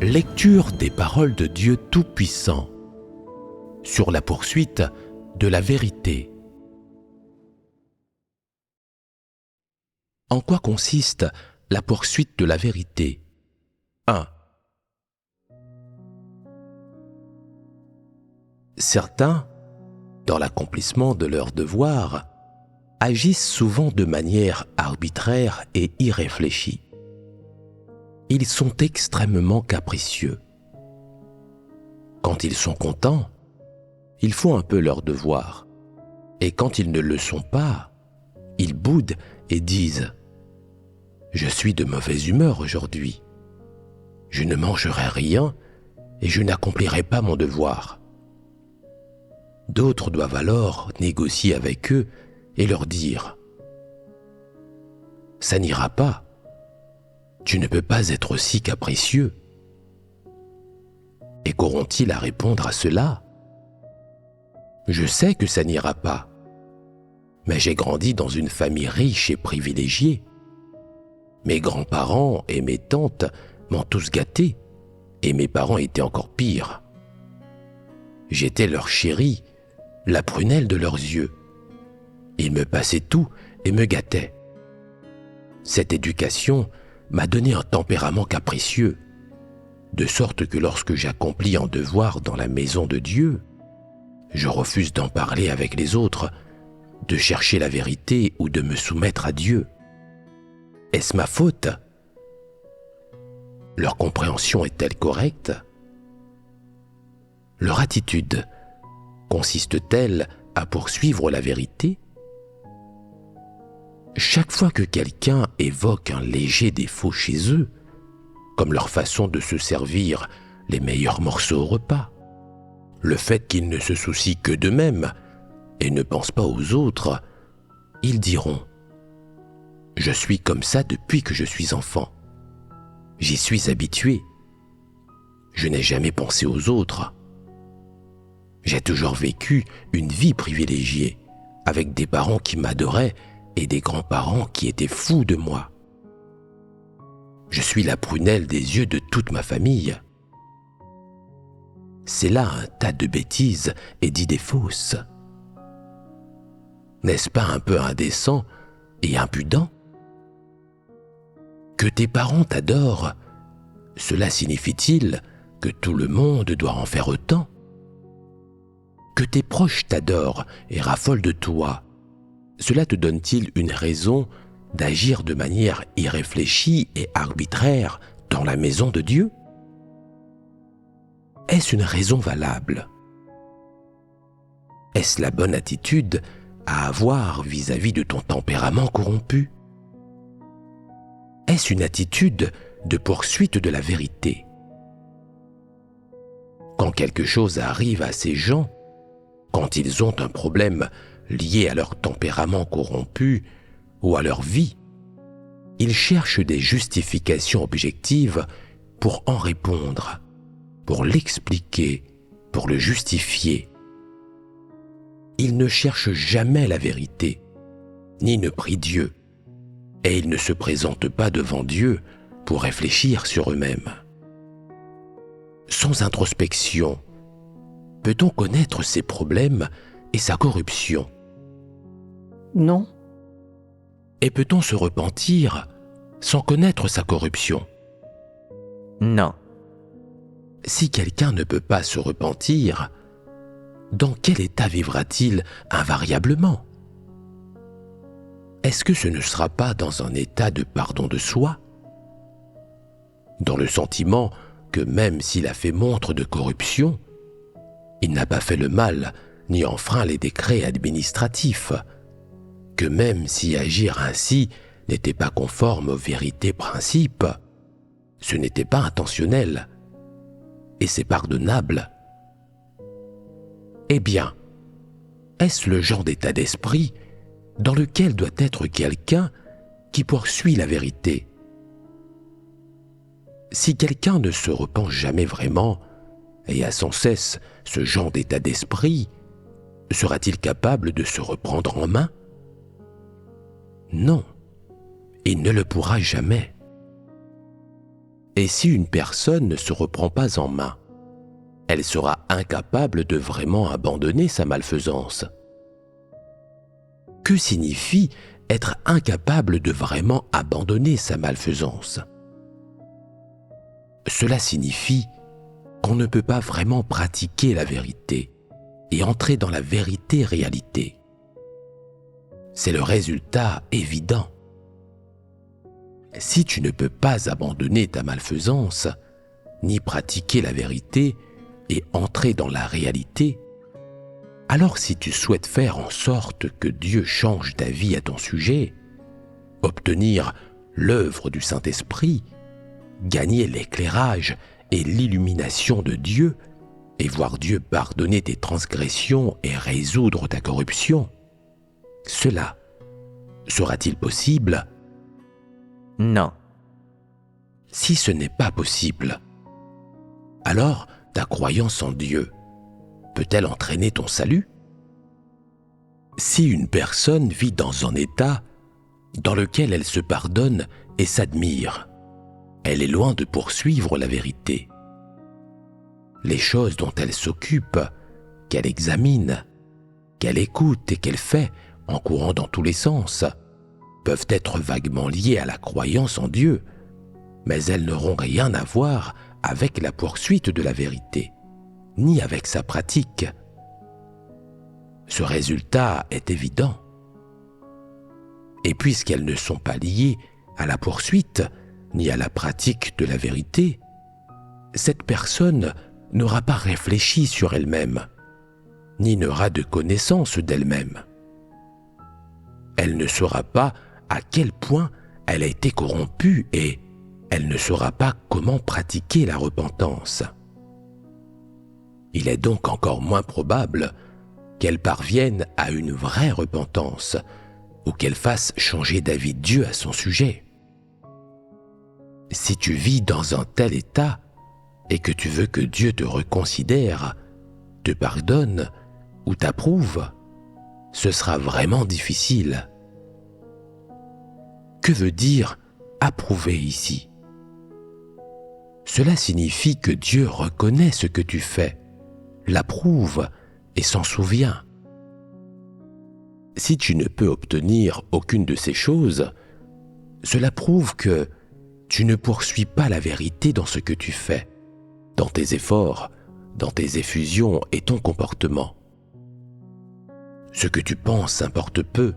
Lecture des paroles de Dieu Tout-Puissant sur la poursuite de la vérité. En quoi consiste la poursuite de la vérité? 1. Certains, dans l'accomplissement de leurs devoirs, agissent souvent de manière arbitraire et irréfléchie. Ils sont extrêmement capricieux. Quand ils sont contents, ils font un peu leur devoir. Et quand ils ne le sont pas, ils boudent et disent « Je suis de mauvaise humeur aujourd'hui. Je ne mangerai rien et je n'accomplirai pas mon devoir. » D'autres doivent alors négocier avec eux et leur dire « Ça n'ira pas. Tu ne peux pas être si capricieux. » Et qu'auront-ils à répondre à cela? Je sais que ça n'ira pas, mais j'ai grandi dans une famille riche et privilégiée. Mes grands-parents et mes tantes m'ont tous gâté, et mes parents étaient encore pires. J'étais leur chérie, la prunelle de leurs yeux. Ils me passaient tout et me gâtaient. Cette éducation m'a donné un tempérament capricieux, de sorte que lorsque j'accomplis un devoir dans la maison de Dieu, je refuse d'en parler avec les autres, de chercher la vérité ou de me soumettre à Dieu. Est-ce ma faute? Leur compréhension est-elle correcte? Leur attitude consiste-t-elle à poursuivre la vérité? Chaque fois que quelqu'un évoque un léger défaut chez eux, comme leur façon de se servir les meilleurs morceaux au repas, le fait qu'ils ne se soucient que d'eux-mêmes et ne pensent pas aux autres, ils diront « Je suis comme ça depuis que je suis enfant. J'y suis habitué. Je n'ai jamais pensé aux autres. J'ai toujours vécu une vie privilégiée, avec des parents qui m'adoraient et des grands-parents qui étaient fous de moi. Je suis la prunelle des yeux de toute ma famille. » C'est là un tas de bêtises et d'idées fausses. N'est-ce pas un peu indécent et impudent? Que tes parents t'adorent, cela signifie-t-il que tout le monde doit en faire autant? Que tes proches t'adorent et raffolent de toi, cela te donne-t-il une raison d'agir de manière irréfléchie et arbitraire dans la maison de Dieu? Est-ce une raison valable? Est-ce la bonne attitude à avoir vis-à-vis de ton tempérament corrompu? Est-ce une attitude de poursuite de la vérité? Quand quelque chose arrive à ces gens, quand ils ont un problème lié à leur tempérament corrompu ou à leur vie, ils cherchent des justifications objectives pour en répondre, pour l'expliquer, pour le justifier. Ils ne cherchent jamais la vérité, ni ne prient Dieu, et ils ne se présentent pas devant Dieu pour réfléchir sur eux-mêmes. Sans introspection, peut-on connaître ses problèmes et sa corruption? Non. Et peut-on se repentir sans connaître sa corruption? Non. Si quelqu'un ne peut pas se repentir, dans quel état vivra-t-il invariablement? Est-ce que ce ne sera pas dans un état de pardon de soi? Dans le sentiment que même s'il a fait montre de corruption, il n'a pas fait le mal ni enfreint les décrets administratifs, que même si agir ainsi n'était pas conforme aux vérités principes, ce n'était pas intentionnel, et c'est pardonnable. Eh bien, est-ce le genre d'état d'esprit dans lequel doit être quelqu'un qui poursuit la vérité? Si quelqu'un ne se repent jamais vraiment et a sans cesse ce genre d'état d'esprit, sera-t-il capable de se reprendre en main? Non, il ne le pourra jamais. Et si une personne ne se reprend pas en main, elle sera incapable de vraiment abandonner sa malfaisance. Que signifie être incapable de vraiment abandonner sa malfaisance? Cela signifie qu'on ne peut pas vraiment pratiquer la vérité et entrer dans la vérité réalité. C'est le résultat évident. Si tu ne peux pas abandonner ta malfaisance, ni pratiquer la vérité et entrer dans la réalité, alors si tu souhaites faire en sorte que Dieu change ta vie à ton sujet, obtenir l'œuvre du Saint-Esprit, gagner l'éclairage et l'illumination de Dieu et voir Dieu pardonner tes transgressions et résoudre ta corruption, cela sera-t-il possible? Non. Si ce n'est pas possible, alors ta croyance en Dieu peut-elle entraîner ton salut? Si une personne vit dans un état dans lequel elle se pardonne et s'admire, elle est loin de poursuivre la vérité. Les choses dont elle s'occupe, qu'elle examine, qu'elle écoute et qu'elle fait en courant dans tous les sens, peuvent être vaguement liées à la croyance en Dieu, mais elles n'auront rien à voir avec la poursuite de la vérité, ni avec sa pratique. Ce résultat est évident. Et puisqu'elles ne sont pas liées à la poursuite ni à la pratique de la vérité, cette personne n'aura pas réfléchi sur elle-même, ni n'aura de connaissance d'elle-même. Elle ne saura pas à quel point elle a été corrompue et elle ne saura pas comment pratiquer la repentance. Il est donc encore moins probable qu'elle parvienne à une vraie repentance ou qu'elle fasse changer d'avis Dieu à son sujet. Si tu vis dans un tel état et que tu veux que Dieu te reconsidère, te pardonne ou t'approuve, ce sera vraiment difficile. Que veut dire approuver ici? Cela signifie que Dieu reconnaît ce que tu fais, l'approuve et s'en souvient. Si tu ne peux obtenir aucune de ces choses, cela prouve que tu ne poursuis pas la vérité dans ce que tu fais, dans tes efforts, dans tes effusions et ton comportement. Ce que tu penses importe peu,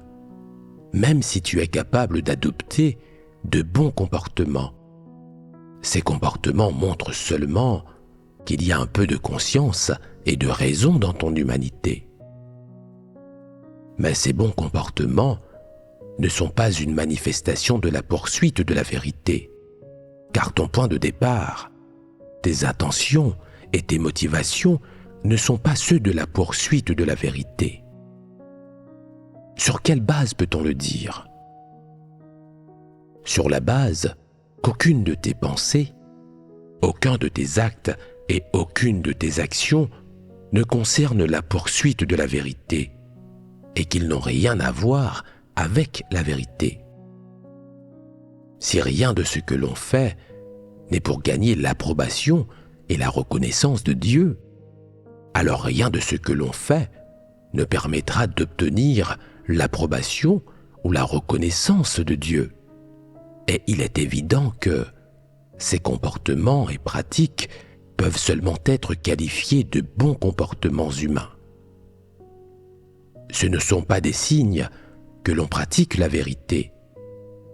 même si tu es capable d'adopter de bons comportements. Ces comportements montrent seulement qu'il y a un peu de conscience et de raison dans ton humanité. Mais ces bons comportements ne sont pas une manifestation de la poursuite de la vérité, car ton point de départ, tes intentions et tes motivations ne sont pas ceux de la poursuite de la vérité. Sur quelle base peut-on le dire? Sur la base qu'aucune de tes pensées, aucun de tes actes et aucune de tes actions ne concerne la poursuite de la vérité et qu'ils n'ont rien à voir avec la vérité. Si rien de ce que l'on fait n'est pour gagner l'approbation et la reconnaissance de Dieu, alors rien de ce que l'on fait ne permettra d'obtenir l'approbation ou la reconnaissance de Dieu. Et il est évident que ces comportements et pratiques peuvent seulement être qualifiés de bons comportements humains. Ce ne sont pas des signes que l'on pratique la vérité,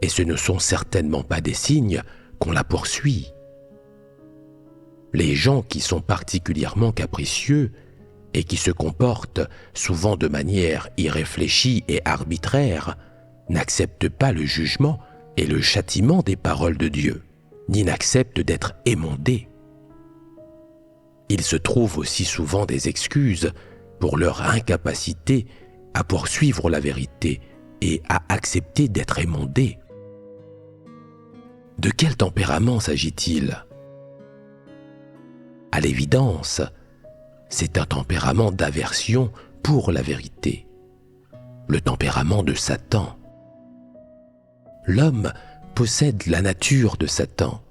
et ce ne sont certainement pas des signes qu'on la poursuit. Les gens qui sont particulièrement capricieux et qui se comportent souvent de manière irréfléchie et arbitraire n'acceptent pas le jugement et le châtiment des paroles de Dieu, ni n'acceptent d'être émondés. Ils se trouvent aussi souvent des excuses pour leur incapacité à poursuivre la vérité et à accepter d'être émondés. De quel tempérament s'agit-il? À l'évidence, c'est un tempérament d'aversion pour la vérité, le tempérament de Satan. L'homme possède la nature de Satan,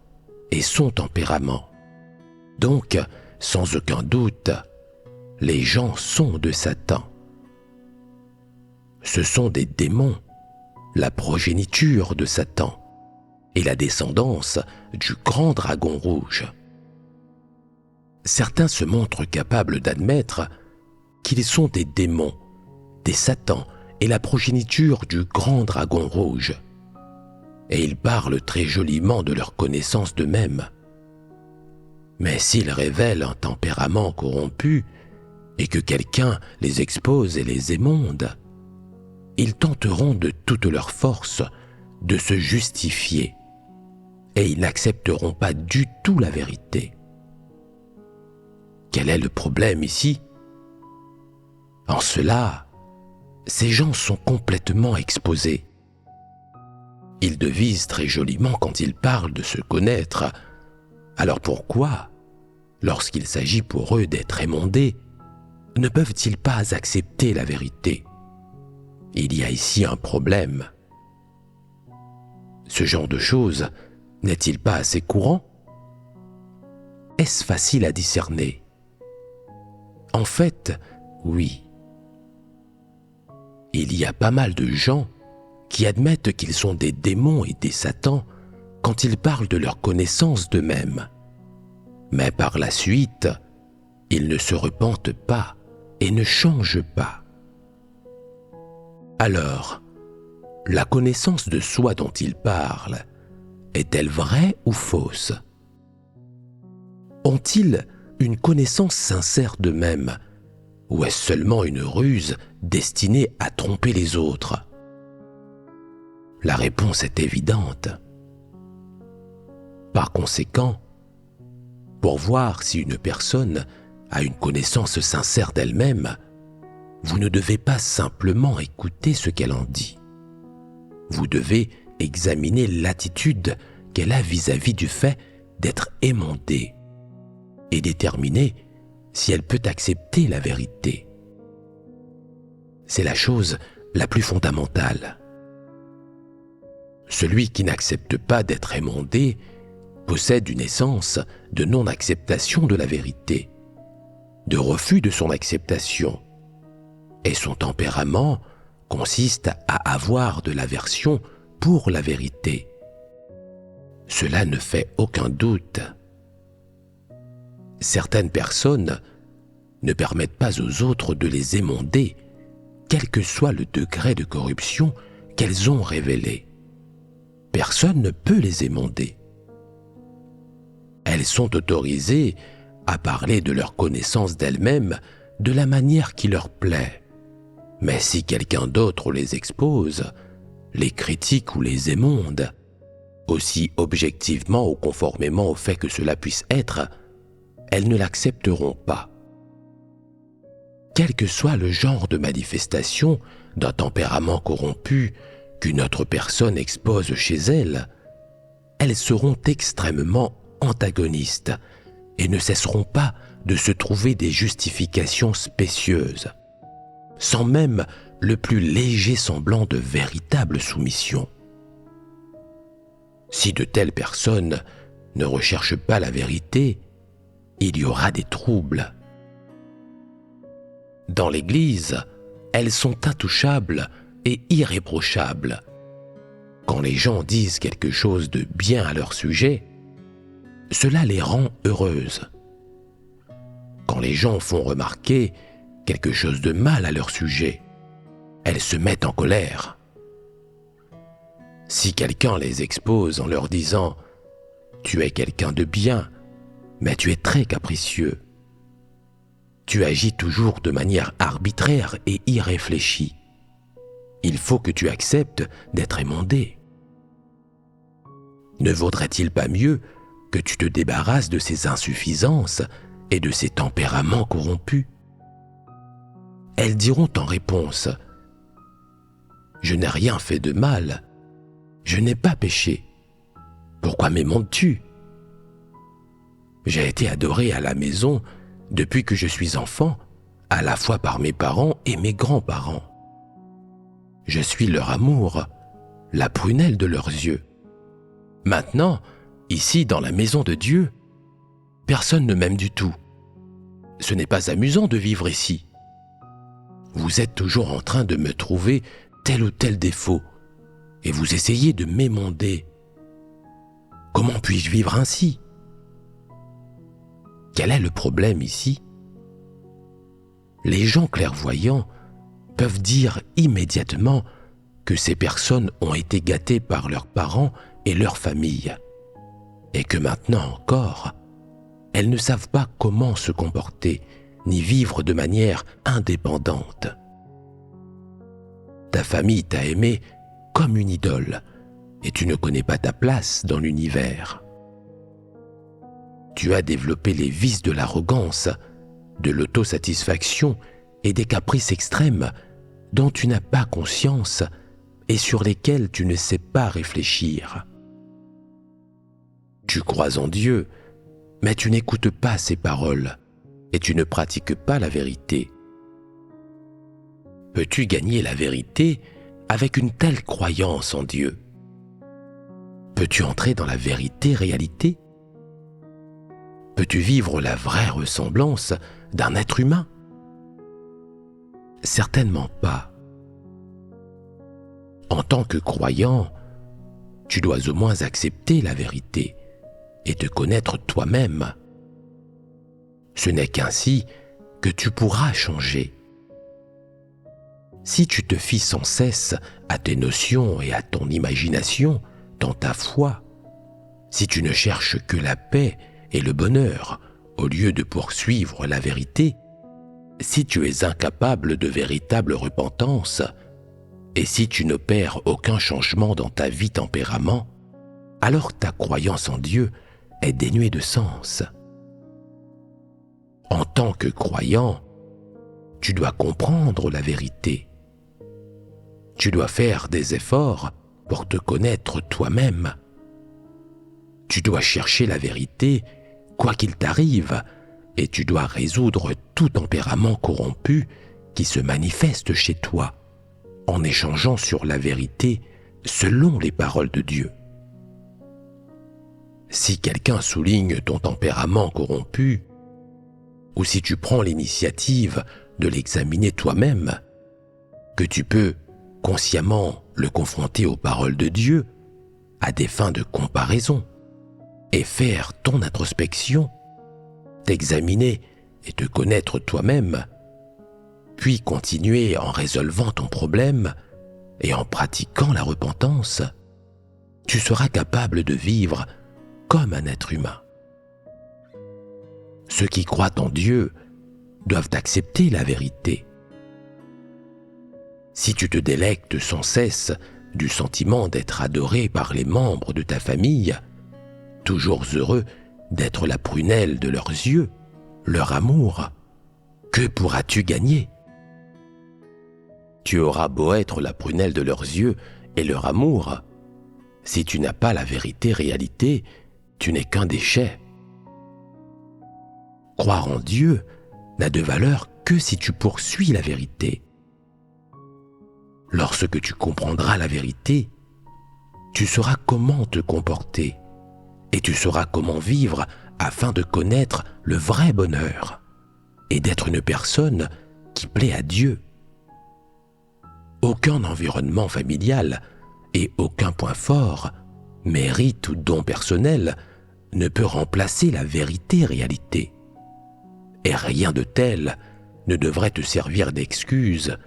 et son tempérament. Donc, sans aucun doute, les gens sont de Satan. Ce sont des démons, la progéniture de Satan et la descendance du grand dragon rouge. Certains se montrent capables d'admettre qu'ils sont des démons, des Satans et la progéniture du grand dragon rouge. Et ils parlent très joliment de leur connaissance d'eux-mêmes. Mais s'ils révèlent un tempérament corrompu et que quelqu'un les expose et les émonde, ils tenteront de toute leur force de se justifier et ils n'accepteront pas du tout la vérité. Quel est le problème ici? En cela, ces gens sont complètement exposés. Ils devisent très joliment quand ils parlent de se connaître. Alors pourquoi, lorsqu'il s'agit pour eux d'être émondés, ne peuvent-ils pas accepter la vérité? Il y a ici un problème. Ce genre de choses n'est-il pas assez courant? Est-ce facile à discerner? En fait, oui. Il y a pas mal de gens qui admettent qu'ils sont des démons et des satans quand ils parlent de leur connaissance d'eux-mêmes. Mais par la suite, ils ne se repentent pas et ne changent pas. Alors, la connaissance de soi dont ils parlent est-elle vraie ou fausse? Ont-ils une connaissance sincère d'eux-mêmes ou est-ce seulement une ruse destinée à tromper les autres? La réponse est évidente. Par conséquent, pour voir si une personne a une connaissance sincère d'elle-même, vous ne devez pas simplement écouter ce qu'elle en dit. Vous devez examiner l'attitude qu'elle a vis-à-vis du fait d'être émondée et déterminer si elle peut accepter la vérité. C'est la chose la plus fondamentale. Celui qui n'accepte pas d'être émondé possède une essence de non-acceptation de la vérité, de refus de son acceptation, et son tempérament consiste à avoir de l'aversion pour la vérité. Cela ne fait aucun doute. Certaines personnes ne permettent pas aux autres de les émonder, quel que soit le degré de corruption qu'elles ont révélé. Personne ne peut les émonder. Elles sont autorisées à parler de leur connaissance d'elles-mêmes de la manière qui leur plaît. Mais si quelqu'un d'autre les expose, les critique ou les émonde, aussi objectivement ou conformément au fait que cela puisse être, elles ne l'accepteront pas. Quel que soit le genre de manifestation d'un tempérament corrompu qu'une autre personne expose chez elle, elles seront extrêmement antagonistes et ne cesseront pas de se trouver des justifications spécieuses, sans même le plus léger semblant de véritable soumission. Si de telles personnes ne recherchent pas la vérité, il y aura des troubles. Dans l'Église, elles sont intouchables et irréprochables. Quand les gens disent quelque chose de bien à leur sujet, cela les rend heureuses. Quand les gens font remarquer quelque chose de mal à leur sujet, elles se mettent en colère. Si quelqu'un les expose en leur disant « Tu es quelqu'un de bien, mais tu es très capricieux. Tu agis toujours de manière arbitraire et irréfléchie. Il faut que tu acceptes d'être émondé. Ne vaudrait-il pas mieux que tu te débarrasses de ces insuffisances et de ces tempéraments corrompus? » Elles diront en réponse « Je n'ai rien fait de mal. Je n'ai pas péché. Pourquoi m'émondes-tu? J'ai été adoré à la maison depuis que je suis enfant, à la fois par mes parents et mes grands-parents. Je suis leur amour, la prunelle de leurs yeux. Maintenant, Ici, dans la maison de Dieu, personne ne m'aime du tout. Ce n'est pas amusant de vivre ici. Vous êtes toujours en train de me trouver tel ou tel défaut et vous essayez de m'émonder. Comment puis-je vivre ainsi? Quel est le problème ici? Les gens clairvoyants peuvent dire immédiatement que ces personnes ont été gâtées par leurs parents et leur famille, et que maintenant encore, elles ne savent pas comment se comporter ni vivre de manière indépendante. Ta famille t'a aimé comme une idole et tu ne connais pas ta place dans l'univers. Tu as développé les vices de l'arrogance, de l'autosatisfaction et des caprices extrêmes dont tu n'as pas conscience et sur lesquels tu ne sais pas réfléchir. Tu crois en Dieu, mais tu n'écoutes pas ses paroles et tu ne pratiques pas la vérité. Peux-tu gagner la vérité avec une telle croyance en Dieu? Peux-tu entrer dans la vérité réalité? Peux-tu vivre la vraie ressemblance d'un être humain? Certainement pas. En tant que croyant, tu dois au moins accepter la vérité et te connaître toi-même. Ce n'est qu'ainsi que tu pourras changer. Si tu te fies sans cesse à tes notions et à ton imagination dans ta foi, si tu ne cherches que la paix et le bonheur au lieu de poursuivre la vérité, si tu es incapable de véritable repentance, et si tu n'opères aucun changement dans ta vie tempérament, alors ta croyance en Dieu est dénuée de sens. En tant que croyant, tu dois comprendre la vérité. Tu dois faire des efforts pour te connaître toi-même. Tu dois chercher la vérité, quoi qu'il t'arrive, et tu dois résoudre tout tempérament corrompu qui se manifeste chez toi, en échangeant sur la vérité selon les paroles de Dieu. Si quelqu'un souligne ton tempérament corrompu, ou si tu prends l'initiative de l'examiner toi-même, que tu peux consciemment le confronter aux paroles de Dieu à des fins de comparaison et faire ton introspection, t'examiner et te connaître toi-même, puis continuer en résolvant ton problème et en pratiquant la repentance, tu seras capable de vivre comme un être humain. Ceux qui croient en Dieu doivent accepter la vérité. Si tu te délectes sans cesse du sentiment d'être adoré par les membres de ta famille, toujours heureux d'être la prunelle de leurs yeux, leur amour, que pourras-tu gagner? Tu auras beau être la prunelle de leurs yeux et leur amour, si tu n'as pas la vérité réalité, tu n'es qu'un déchet. Croire en Dieu n'a de valeur que si tu poursuis la vérité. Lorsque tu comprendras la vérité, tu sauras comment te comporter et tu sauras comment vivre afin de connaître le vrai bonheur et d'être une personne qui plaît à Dieu. Aucun environnement familial et aucun point fort, mérite ou don personnel ne peut remplacer la vérité réalité. Et rien de tel ne devrait te servir d'excuse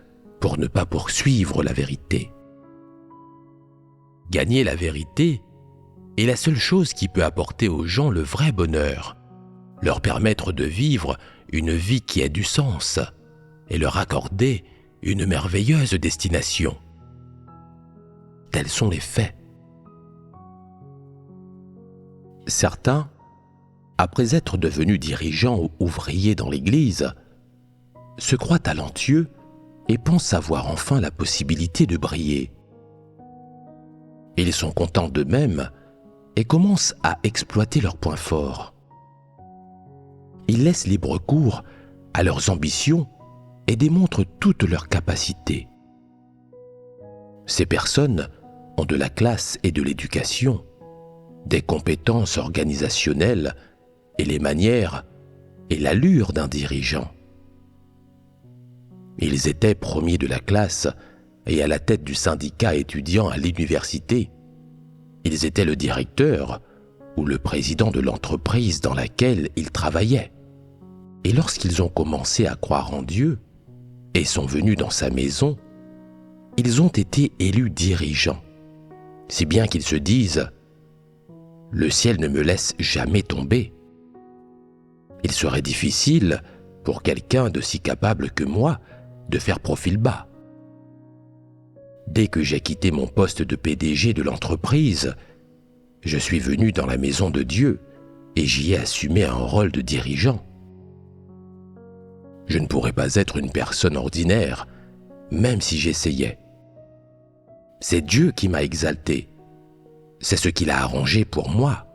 pour ne pas poursuivre la vérité. Gagner la vérité est la seule chose qui peut apporter aux gens le vrai bonheur, leur permettre de vivre une vie qui a du sens et leur accorder une merveilleuse destination. Tels sont les faits. Certains, après être devenus dirigeants ou ouvriers dans l'Église, se croient talentueux et pensent avoir enfin la possibilité de briller. Ils sont contents d'eux-mêmes et commencent à exploiter leurs points forts. Ils laissent libre cours à leurs ambitions et démontrent toutes leurs capacités. Ces personnes ont de la classe et de l'éducation, des compétences organisationnelles et les manières et l'allure d'un dirigeant. Ils étaient premiers de la classe et à la tête du syndicat étudiant à l'université. Ils étaient le directeur ou le président de l'entreprise dans laquelle ils travaillaient. Et lorsqu'ils ont commencé à croire en Dieu et sont venus dans sa maison, ils ont été élus dirigeants, si bien qu'ils se disent « Le ciel ne me laisse jamais tomber ». Il serait difficile pour quelqu'un de si capable que moi de faire profil bas. Dès que j'ai quitté mon poste de PDG de l'entreprise, je suis venu dans la maison de Dieu et j'y ai assumé un rôle de dirigeant. Je ne pourrais pas être une personne ordinaire, même si j'essayais. C'est Dieu qui m'a exalté. C'est ce qu'il a arrangé pour moi.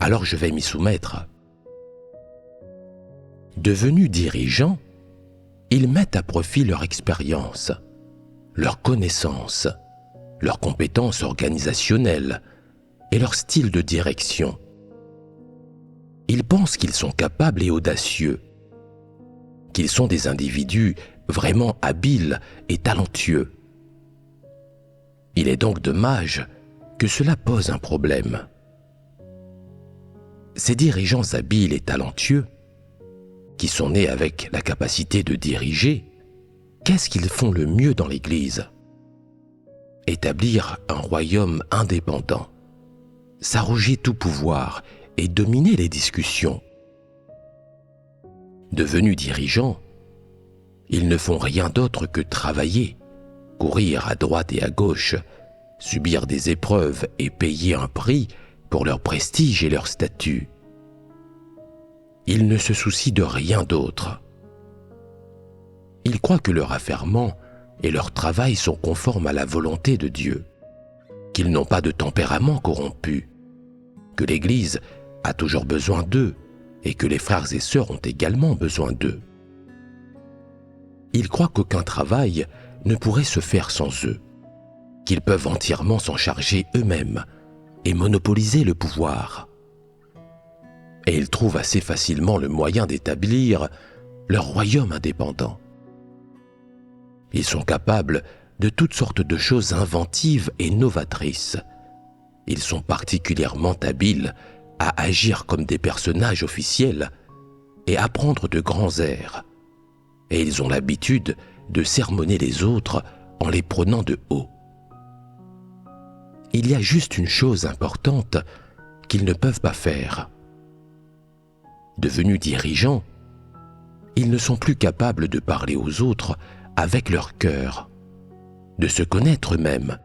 Alors je vais m'y soumettre. Devenus dirigeants, ils mettent à profit leur expérience, leurs connaissances, leurs compétences organisationnelles et leur style de direction. Ils pensent qu'ils sont capables et audacieux, qu'ils sont des individus vraiment habiles et talentueux. Il est donc dommage que cela pose un problème. Ces dirigeants habiles et talentueux, qui sont nés avec la capacité de diriger, qu'est-ce qu'ils font le mieux dans l'Église? Établir un royaume indépendant, s'arroger tout pouvoir et dominer les discussions. Devenus dirigeants, ils ne font rien d'autre que travailler, courir à droite et à gauche, subir des épreuves et payer un prix pour leur prestige et leur statut. Ils ne se soucient de rien d'autre. Ils croient que leur affairement et leur travail sont conformes à la volonté de Dieu, qu'ils n'ont pas de tempérament corrompu, que l'Église a toujours besoin d'eux et que les frères et sœurs ont également besoin d'eux. Ils croient qu'aucun travail ne pourrait se faire sans eux, qu'ils peuvent entièrement s'en charger eux-mêmes et monopoliser le pouvoir. Et ils trouvent assez facilement le moyen d'établir leur royaume indépendant. Ils sont capables de toutes sortes de choses inventives et novatrices. Ils sont particulièrement habiles à agir comme des personnages officiels et à prendre de grands airs. Et ils ont l'habitude de sermonner les autres en les prenant de haut. Il y a juste une chose importante qu'ils ne peuvent pas faire. Devenus dirigeants, ils ne sont plus capables de parler aux autres avec leur cœur, de se connaître eux-mêmes,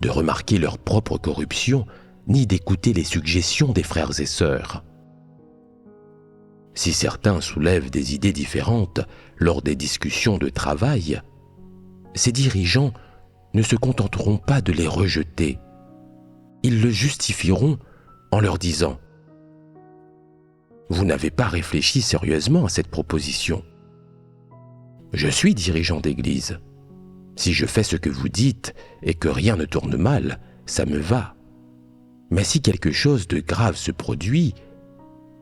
de remarquer leur propre corruption, ni d'écouter les suggestions des frères et sœurs. Si certains soulèvent des idées différentes lors des discussions de travail, ces dirigeants ne se contenteront pas de les rejeter. Ils le justifieront en leur disant « Vous n'avez pas réfléchi sérieusement à cette proposition. Je suis dirigeant d'église. Si je fais ce que vous dites et que rien ne tourne mal, ça me va. Mais si quelque chose de grave se produit,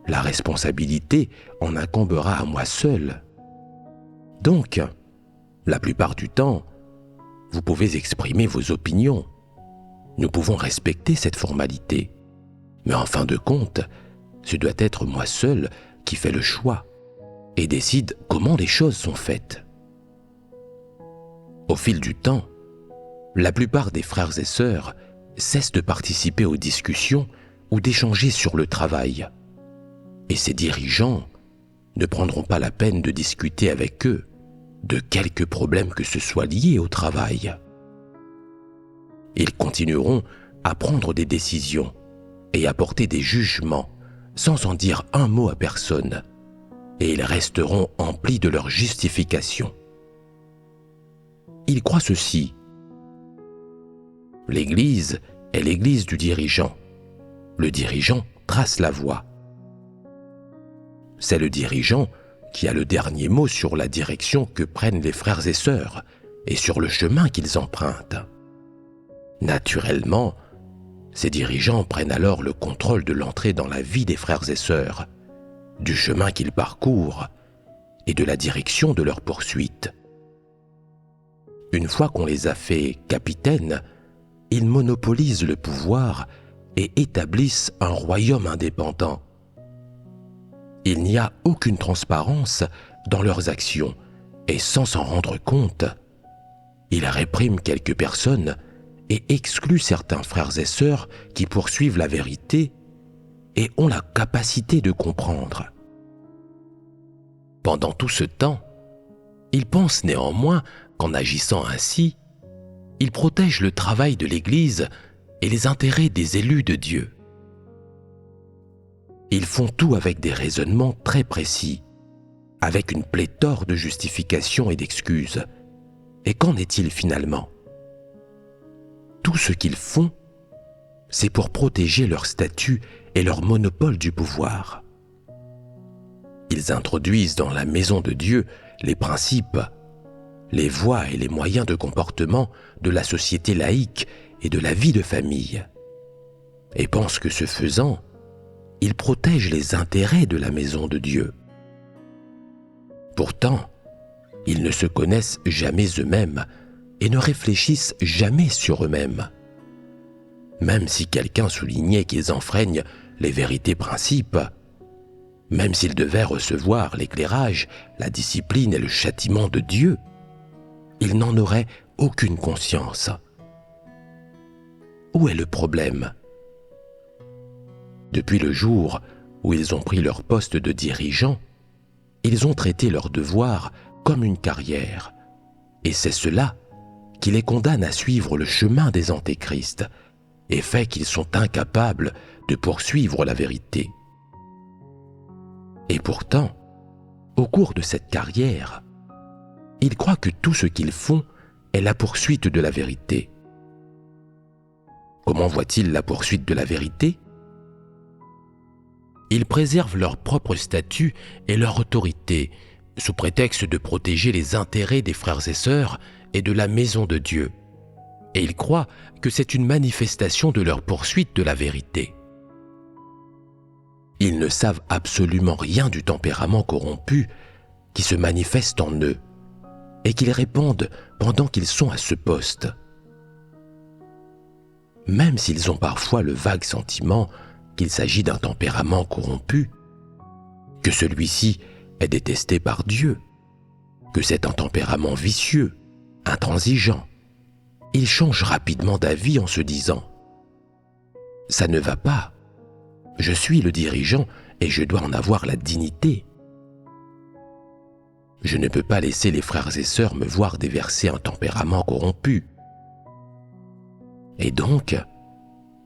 la responsabilité en incombera à moi seul. Donc, la plupart du temps, vous pouvez exprimer vos opinions. Nous pouvons respecter cette formalité. Mais en fin de compte, ce doit être moi seul qui fais le choix et décide comment les choses sont faites. » Au fil du temps, la plupart des frères et sœurs cessent de participer aux discussions ou d'échanger sur le travail. Et ces dirigeants ne prendront pas la peine de discuter avec eux de quelque problème que ce soit lié au travail. Ils continueront à prendre des décisions et à porter des jugements sans en dire un mot à personne, et ils resteront emplis de leurs justifications. Ils croient ceci. L'Église est l'Église du dirigeant. Le dirigeant trace la voie. C'est le dirigeant qui a le dernier mot sur la direction que prennent les frères et sœurs et sur le chemin qu'ils empruntent. Naturellement, Ces dirigeants prennent alors le contrôle de l'entrée dans la vie des frères et sœurs, du chemin qu'ils parcourent et de la direction de leur poursuite. Une fois qu'on les a fait capitaines, ils monopolisent le pouvoir et établissent un royaume indépendant. Il n'y a aucune transparence dans leurs actions et sans s'en rendre compte, ils répriment quelques personnes et excluent certains frères et sœurs qui poursuivent la vérité et ont la capacité de comprendre. Pendant tout ce temps, ils pensent néanmoins qu'en agissant ainsi, ils protègent le travail de l'Église et les intérêts des élus de Dieu. Ils font tout avec des raisonnements très précis, avec une pléthore de justifications et d'excuses. Et qu'en est-il finalement ? Tout ce qu'ils font, c'est pour protéger leur statut et leur monopole du pouvoir. Ils introduisent dans la maison de Dieu les principes, les voies et les moyens de comportement de la société laïque et de la vie de famille, et pensent que ce faisant, ils protègent les intérêts de la maison de Dieu. Pourtant, ils ne se connaissent jamais eux-mêmes et ne réfléchissent jamais sur eux-mêmes. Même si quelqu'un soulignait qu'ils enfreignent les vérités principes, même s'ils devaient recevoir l'éclairage, la discipline et le châtiment de Dieu, ils n'en auraient aucune conscience. Où est le problème ? Depuis le jour où ils ont pris leur poste de dirigeant, ils ont traité leur devoir comme une carrière, et c'est cela qui les condamne à suivre le chemin des antéchrists et fait qu'ils sont incapables de poursuivre la vérité. Et pourtant, au cours de cette carrière, ils croient que tout ce qu'ils font est la poursuite de la vérité. Comment voient-ils la poursuite de la vérité ? Ils préservent leur propre statut et leur autorité, sous prétexte de protéger les intérêts des frères et sœurs et de la maison de Dieu. Et ils croient que c'est une manifestation de leur poursuite de la vérité. Ils ne savent absolument rien du tempérament corrompu qui se manifeste en eux et qu'ils répandent pendant qu'ils sont à ce poste. Même s'ils ont parfois le vague sentiment qu'il s'agit d'un tempérament corrompu, que celui-ci est détesté par Dieu, que c'est un tempérament vicieux, intransigeant, ils changent rapidement d'avis en se disant « Ça ne va pas, je suis le dirigeant et je dois en avoir la dignité. Je ne peux pas laisser les frères et sœurs me voir déverser un tempérament corrompu. » Et donc,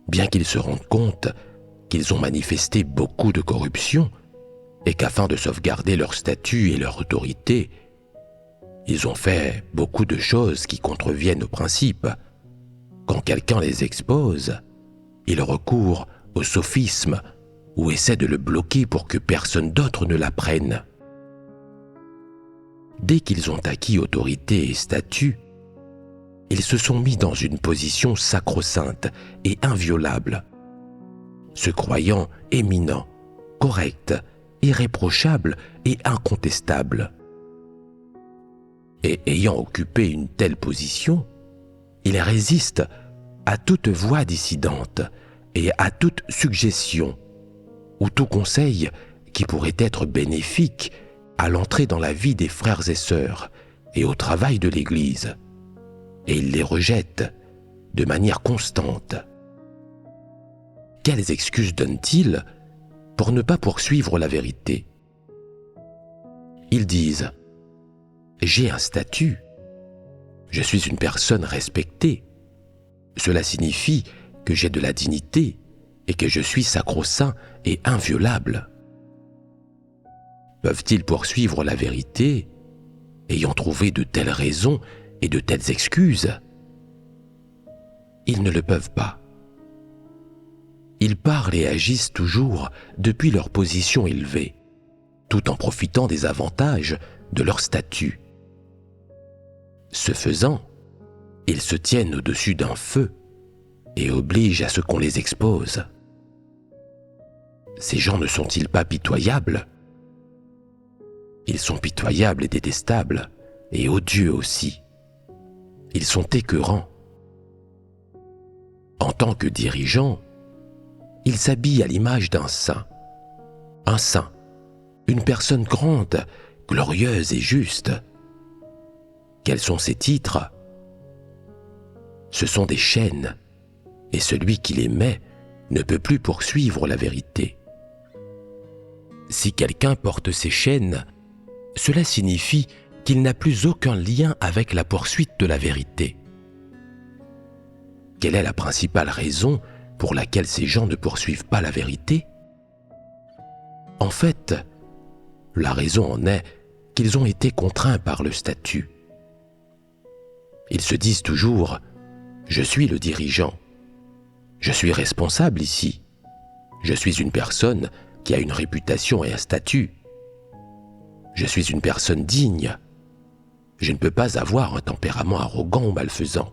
bien qu'ils se rendent compte qu'ils ont manifesté beaucoup de corruption et qu'afin de sauvegarder leur statut et leur autorité, ils ont fait beaucoup de choses qui contreviennent aux principes. Quand quelqu'un les expose, ils recourent au sophisme ou essaient de le bloquer pour que personne d'autre ne l'apprenne. Dès qu'ils ont acquis autorité et statut, ils se sont mis dans une position sacro-sainte et inviolable, se croyant éminents, corrects, irréprochables et incontestables. Et ayant occupé une telle position, ils résistent à toute voix dissidente et à toute suggestion ou tout conseil qui pourrait être bénéfique à l'entrée dans la vie des frères et sœurs et au travail de l'Église, et ils les rejettent de manière constante. Quelles excuses donnent-ils pour ne pas poursuivre la vérité ? Ils disent « J'ai un statut, je suis une personne respectée, cela signifie que j'ai de la dignité et que je suis sacro-saint et inviolable. » Peuvent-ils poursuivre la vérité, ayant trouvé de telles raisons et de telles excuses ? Ils ne le peuvent pas. Ils parlent et agissent toujours depuis leur position élevée, tout en profitant des avantages de leur statut. Ce faisant, ils se tiennent au-dessus d'un feu et obligent à ce qu'on les expose. Ces gens ne sont-ils pas pitoyables? Ils sont pitoyables et détestables, et odieux aussi. Ils sont écœurants. En tant que dirigeants, ils s'habillent à l'image d'un saint. Un saint, une personne grande, glorieuse et juste. Quels sont ses titres? Ce sont des chaînes, et celui qui les met ne peut plus poursuivre la vérité. Si quelqu'un porte ces chaînes, cela signifie qu'il n'a plus aucun lien avec la poursuite de la vérité. Quelle est la principale raison pour laquelle ces gens ne poursuivent pas la vérité? En fait, la raison en est qu'ils ont été contraints par le statut. Ils se disent toujours « Je suis le dirigeant. Je suis responsable ici. Je suis une personne qui a une réputation et un statut. Je suis une personne digne. Je ne peux pas avoir un tempérament arrogant ou malfaisant.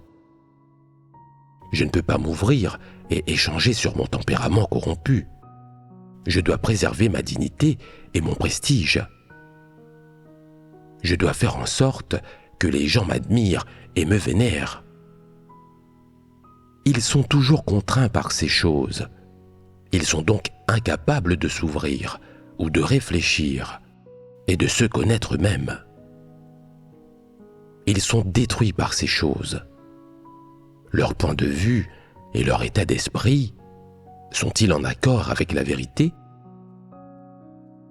Je ne peux pas m'ouvrir et échanger sur mon tempérament corrompu. Je dois préserver ma dignité et mon prestige. Je dois faire en sorte que les gens m'admirent et me vénèrent. » Ils sont toujours contraints par ces choses. Ils sont donc incapables de s'ouvrir ou de réfléchir et de se connaître eux-mêmes. Ils sont détruits par ces choses. Leur point de vue et leur état d'esprit sont-ils en accord avec la vérité?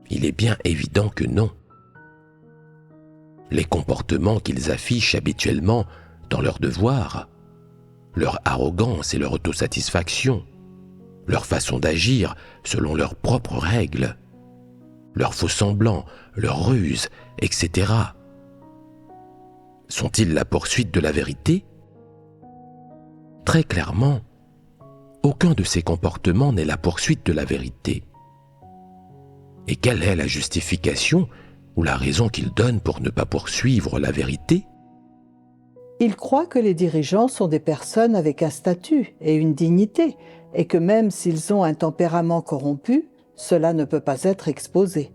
Il est bien évident que non. Les comportements qu'ils affichent habituellement dans leurs devoirs, leur arrogance et leur autosatisfaction, leur façon d'agir selon leurs propres règles, leurs faux-semblants, leurs ruses, etc. Sont-ils la poursuite de la vérité? Très clairement, aucun de ces comportements n'est la poursuite de la vérité. Et quelle est la justification ou la raison qu'ils donnent pour ne pas poursuivre la vérité? Ils croient que les dirigeants sont des personnes avec un statut et une dignité, et que même s'ils ont un tempérament corrompu, cela ne peut pas être exposé.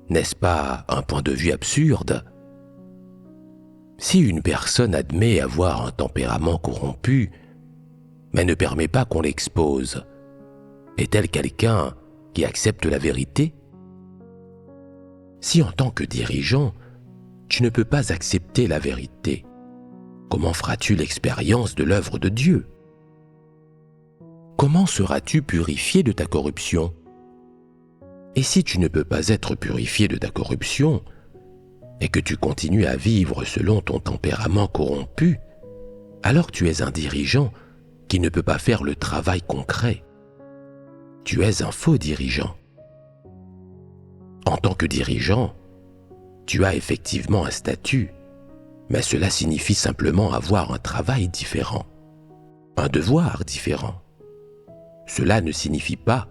N'est-ce pas un point de vue absurde? Si une personne admet avoir un tempérament corrompu, mais ne permet pas qu'on l'expose, est-elle quelqu'un qui accepte la vérité? Si en tant que dirigeant, tu ne peux pas accepter la vérité, comment feras-tu l'expérience de l'œuvre de Dieu? Comment seras-tu purifié de ta corruption? Et si tu ne peux pas être purifié de ta corruption, et que tu continues à vivre selon ton tempérament corrompu, alors tu es un dirigeant qui ne peut pas faire le travail concret. Tu es un faux dirigeant. En tant que dirigeant, tu as effectivement un statut, mais cela signifie simplement avoir un travail différent, un devoir différent. Cela ne signifie pas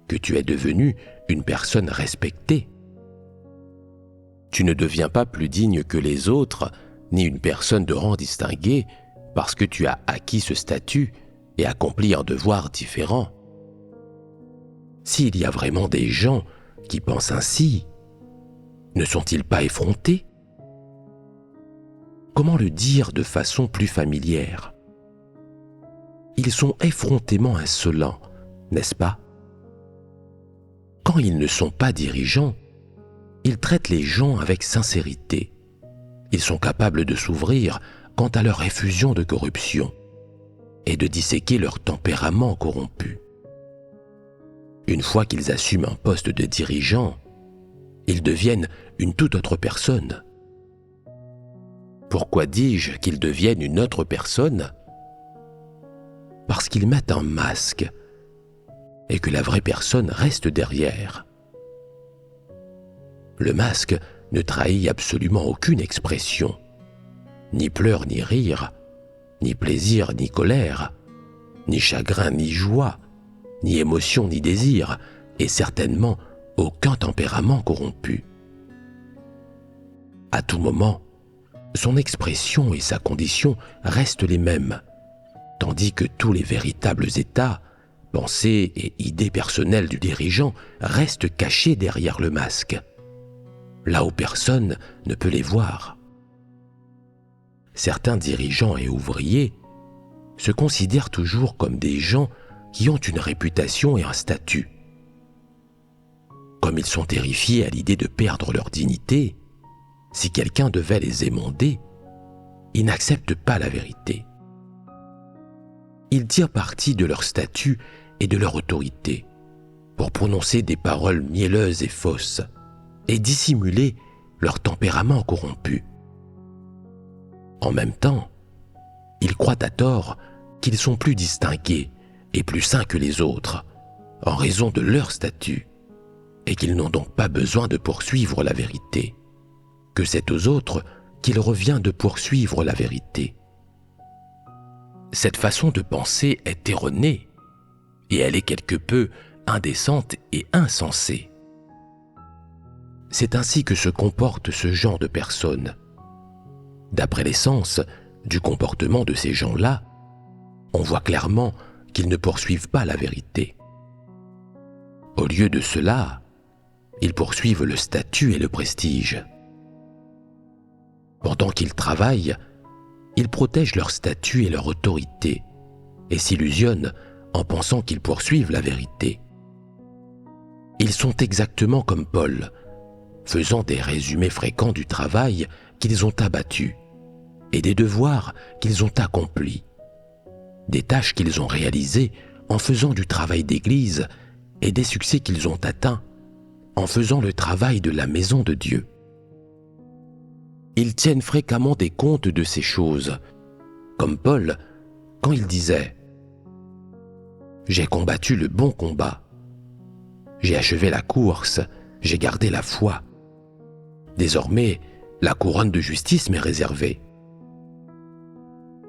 que tu es devenu une personne respectée. Tu ne deviens pas plus digne que les autres, ni une personne de rang distingué, parce que tu as acquis ce statut et accompli un devoir différent. S'il y a vraiment des gens qui pensent ainsi, ne sont-ils pas effrontés? Comment le dire de façon plus familière? Ils sont effrontément insolents, n'est-ce pas? Quand ils ne sont pas dirigeants, ils traitent les gens avec sincérité. Ils sont capables de s'ouvrir quant à leur effusion de corruption et de disséquer leur tempérament corrompu. Une fois qu'ils assument un poste de dirigeant, ils deviennent une toute autre personne. Pourquoi dis-je qu'ils deviennent une autre personne? Parce qu'ils mettent un masque et que la vraie personne reste derrière. Le masque ne trahit absolument aucune expression, ni pleurs ni rire, ni plaisir ni colère, ni chagrin ni joie, ni émotion ni désir, et certainement aucun tempérament corrompu. À tout moment, son expression et sa condition restent les mêmes, tandis que tous les véritables états, pensées et idées personnelles du dirigeant restent cachés derrière le masque, là où personne ne peut les voir. Certains dirigeants et ouvriers se considèrent toujours comme des gens qui ont une réputation et un statut. Comme ils sont terrifiés à l'idée de perdre leur dignité, si quelqu'un devait les émonder, ils n'acceptent pas la vérité. Ils tirent parti de leur statut et de leur autorité pour prononcer des paroles mielleuses et fausses et dissimuler leur tempérament corrompu. En même temps, ils croient à tort qu'ils sont plus distingués et plus saints que les autres en raison de leur statut et qu'ils n'ont donc pas besoin de poursuivre la vérité, que c'est aux autres qu'il revient de poursuivre la vérité. Cette façon de penser est erronée et elle est quelque peu indécente et insensée. C'est ainsi que se comporte ce genre de personnes. D'après l'essence du comportement de ces gens-là, on voit clairement qu'ils ne poursuivent pas la vérité. Au lieu de cela, ils poursuivent le statut et le prestige. Pendant qu'ils travaillent, ils protègent leur statut et leur autorité et s'illusionnent en pensant qu'ils poursuivent la vérité. Ils sont exactement comme Paul, faisant des résumés fréquents du travail qu'ils ont abattu et des devoirs qu'ils ont accomplis, des tâches qu'ils ont réalisées en faisant du travail d'église et des succès qu'ils ont atteints en faisant le travail de la maison de Dieu. Ils tiennent fréquemment des comptes de ces choses, comme Paul quand il disait « J'ai combattu le bon combat, j'ai achevé la course, j'ai gardé la foi. Désormais, la couronne de justice m'est réservée. »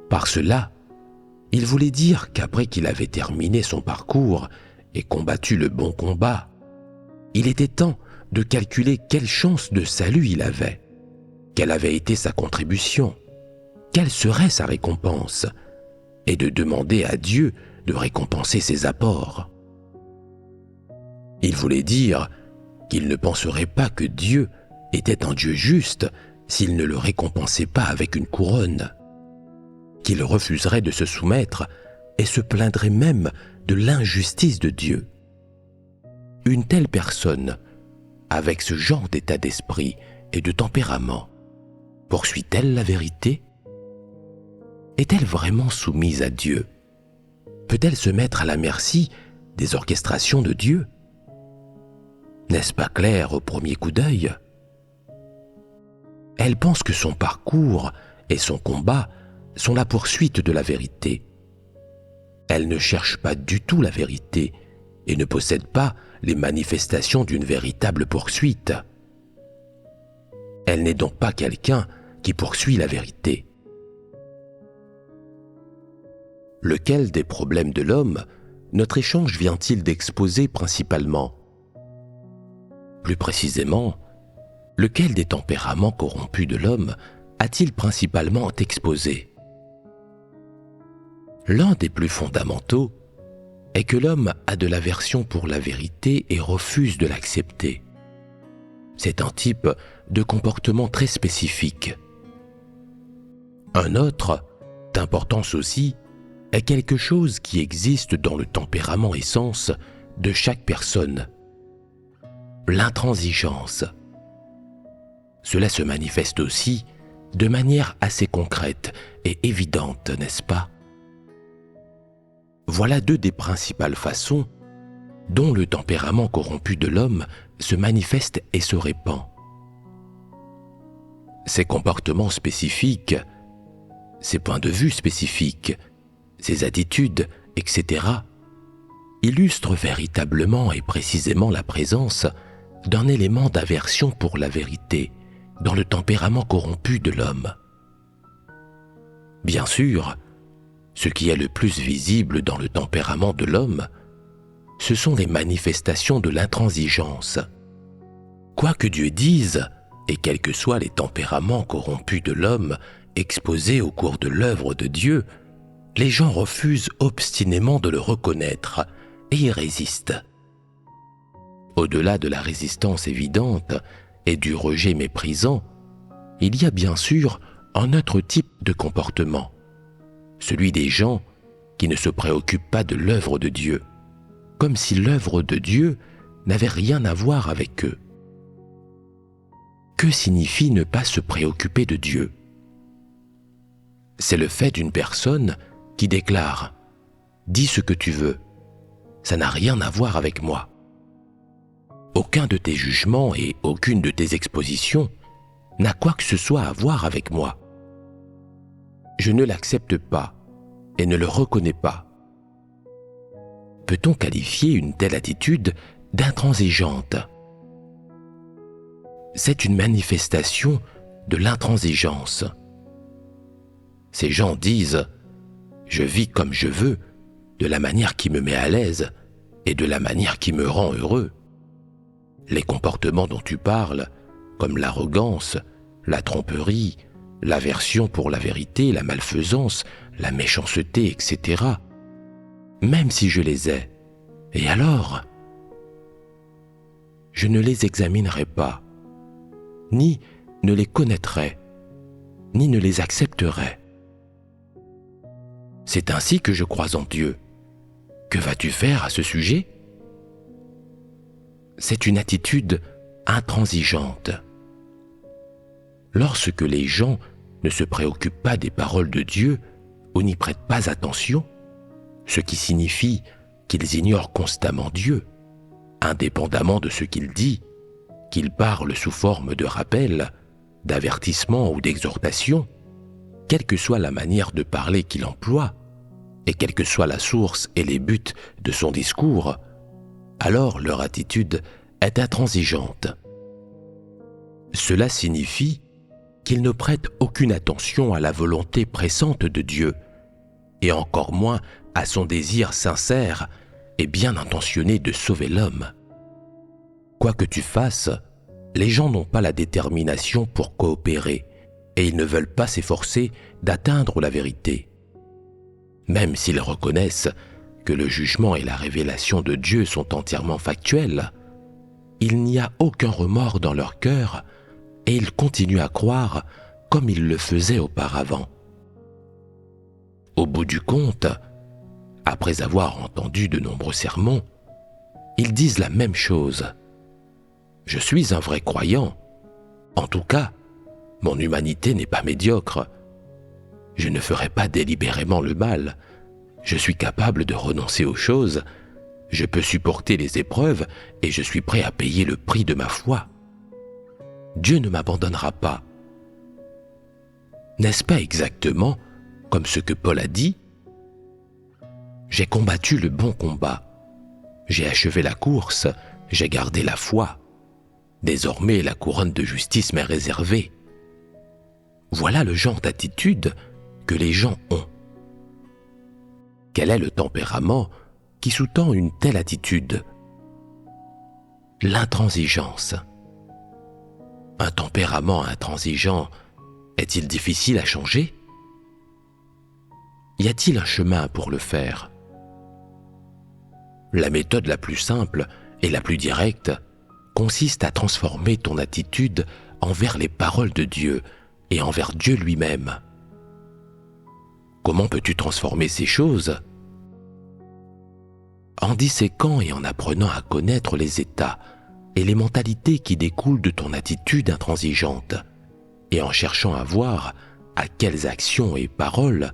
Par cela, il voulait dire qu'après qu'il avait terminé son parcours et combattu le bon combat, il était temps de calculer quelle chance de salut il avait, quelle avait été sa contribution, quelle serait sa récompense, et de demander à Dieu de récompenser ses apports. Il voulait dire qu'il ne penserait pas que Dieu était un Dieu juste s'il ne le récompensait pas avec une couronne, qu'il refuserait de se soumettre et se plaindrait même de l'injustice de Dieu. Une telle personne, avec ce genre d'état d'esprit et de tempérament, poursuit-elle la vérité? Est-elle vraiment soumise à Dieu? Peut-elle se mettre à la merci des orchestrations de Dieu? N'est-ce pas clair au premier coup d'œil? Elle pense que son parcours et son combat sont la poursuite de la vérité. Elle ne cherche pas du tout la vérité et ne possède pas les manifestations d'une véritable poursuite. Elle n'est donc pas quelqu'un qui poursuit la vérité. Lequel des problèmes de l'homme notre échange vient-il d'exposer principalement? Plus précisément, lequel des tempéraments corrompus de l'homme a-t-il principalement exposé? L'un des plus fondamentaux est que l'homme a de l'aversion pour la vérité et refuse de l'accepter. C'est un type de comportement très spécifique. Un autre, d'importance aussi, est quelque chose qui existe dans le tempérament essence de chaque personne. L'intransigeance. Cela se manifeste aussi de manière assez concrète et évidente, n'est-ce pas? Voilà deux des principales façons dont le tempérament corrompu de l'homme se manifeste et se répand. Ces comportements spécifiques, ces points de vue spécifiques, ces attitudes, etc., illustrent véritablement et précisément la présence d'un élément d'aversion pour la vérité dans le tempérament corrompu de l'homme. Bien sûr, ce qui est le plus visible dans le tempérament de l'homme, ce sont les manifestations de l'intransigeance. Quoi que Dieu dise, et quels que soient les tempéraments corrompus de l'homme exposés au cours de l'œuvre de Dieu, les gens refusent obstinément de le reconnaître et y résistent. Au-delà de la résistance évidente et du rejet méprisant, il y a bien sûr un autre type de comportement, celui des gens qui ne se préoccupent pas de l'œuvre de Dieu, comme si l'œuvre de Dieu n'avait rien à voir avec eux. Que signifie ne pas se préoccuper de Dieu? C'est le fait d'une personne qui déclare « Dis ce que tu veux, ça n'a rien à voir avec moi. Aucun de tes jugements et aucune de tes expositions n'a quoi que ce soit à voir avec moi. Je ne l'accepte pas et ne le reconnais pas. » Peut-on qualifier une telle attitude d'intransigeante? C'est une manifestation de l'intransigeance. Ces gens disent « Je vis comme je veux, de la manière qui me met à l'aise et de la manière qui me rend heureux. » Les comportements dont tu parles, comme l'arrogance, la tromperie, l'aversion pour la vérité, la malfaisance, la méchanceté, etc., même si je les ai, et alors? Je ne les examinerai pas, ni ne les connaîtrai, ni ne les accepterai. C'est ainsi que je crois en Dieu. Que vas-tu faire à ce sujet? C'est une attitude intransigeante. Lorsque les gens ne se préoccupent pas des paroles de Dieu ou n'y prêtent pas attention, ce qui signifie qu'ils ignorent constamment Dieu, indépendamment de ce qu'il dit, qu'il parle sous forme de rappel, d'avertissement ou d'exhortation, quelle que soit la manière de parler qu'il emploie, et quelle que soit la source et les buts de son discours, alors leur attitude est intransigeante. Cela signifie qu'ils ne prêtent aucune attention à la volonté pressante de Dieu, et encore moins à son désir sincère et bien intentionné de sauver l'homme. Quoi que tu fasses, les gens n'ont pas la détermination pour coopérer, et ils ne veulent pas s'efforcer d'atteindre la vérité. Même s'ils reconnaissent que le jugement et la révélation de Dieu sont entièrement factuels, il n'y a aucun remords dans leur cœur et ils continuent à croire comme ils le faisaient auparavant. Au bout du compte, après avoir entendu de nombreux sermons, ils disent la même chose. « Je suis un vrai croyant. En tout cas, mon humanité n'est pas médiocre. Je ne ferai pas délibérément le mal. Je suis capable de renoncer aux choses. Je peux supporter les épreuves et je suis prêt à payer le prix de ma foi. Dieu ne m'abandonnera pas. » N'est-ce pas exactement comme ce que Paul a dit? « J'ai combattu le bon combat. J'ai achevé la course. J'ai gardé la foi. Désormais, la couronne de justice m'est réservée. » Voilà le genre d'attitude que les gens ont. Quel est le tempérament qui sous-tend une telle attitude? L'intransigeance. Un tempérament intransigeant est-il difficile à changer? Y a-t-il un chemin pour le faire? La méthode la plus simple et la plus directe consiste à transformer ton attitude envers les paroles de Dieu et envers Dieu lui-même. Comment peux-tu transformer ces choses? En disséquant et en apprenant à connaître les états et les mentalités qui découlent de ton attitude intransigeante, et en cherchant à voir à quelles actions et paroles,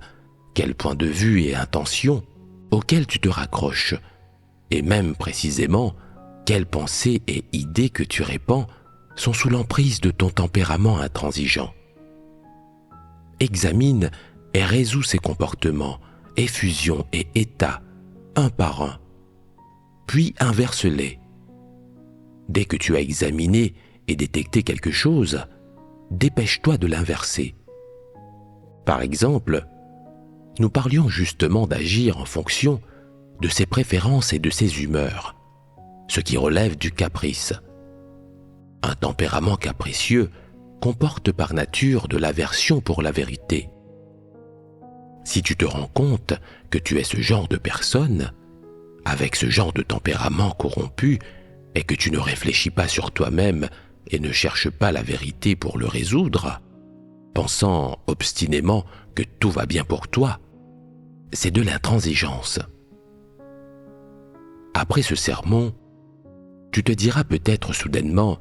quels points de vue et intentions auxquels tu te raccroches, et même précisément quelles pensées et idées que tu répands sont sous l'emprise de ton tempérament intransigeant. Examine et résous ces comportements, effusions et états, un par un, puis inverse-les. Dès que tu as examiné et détecté quelque chose, dépêche-toi de l'inverser. Par exemple, nous parlions justement d'agir en fonction de ses préférences et de ses humeurs, ce qui relève du caprice. Un tempérament capricieux comporte par nature de l'aversion pour la vérité. Si tu te rends compte que tu es ce genre de personne, avec ce genre de tempérament corrompu, et que tu ne réfléchis pas sur toi-même et ne cherches pas la vérité pour le résoudre, pensant obstinément que tout va bien pour toi, c'est de l'intransigeance. Après ce sermon, tu te diras peut-être soudainement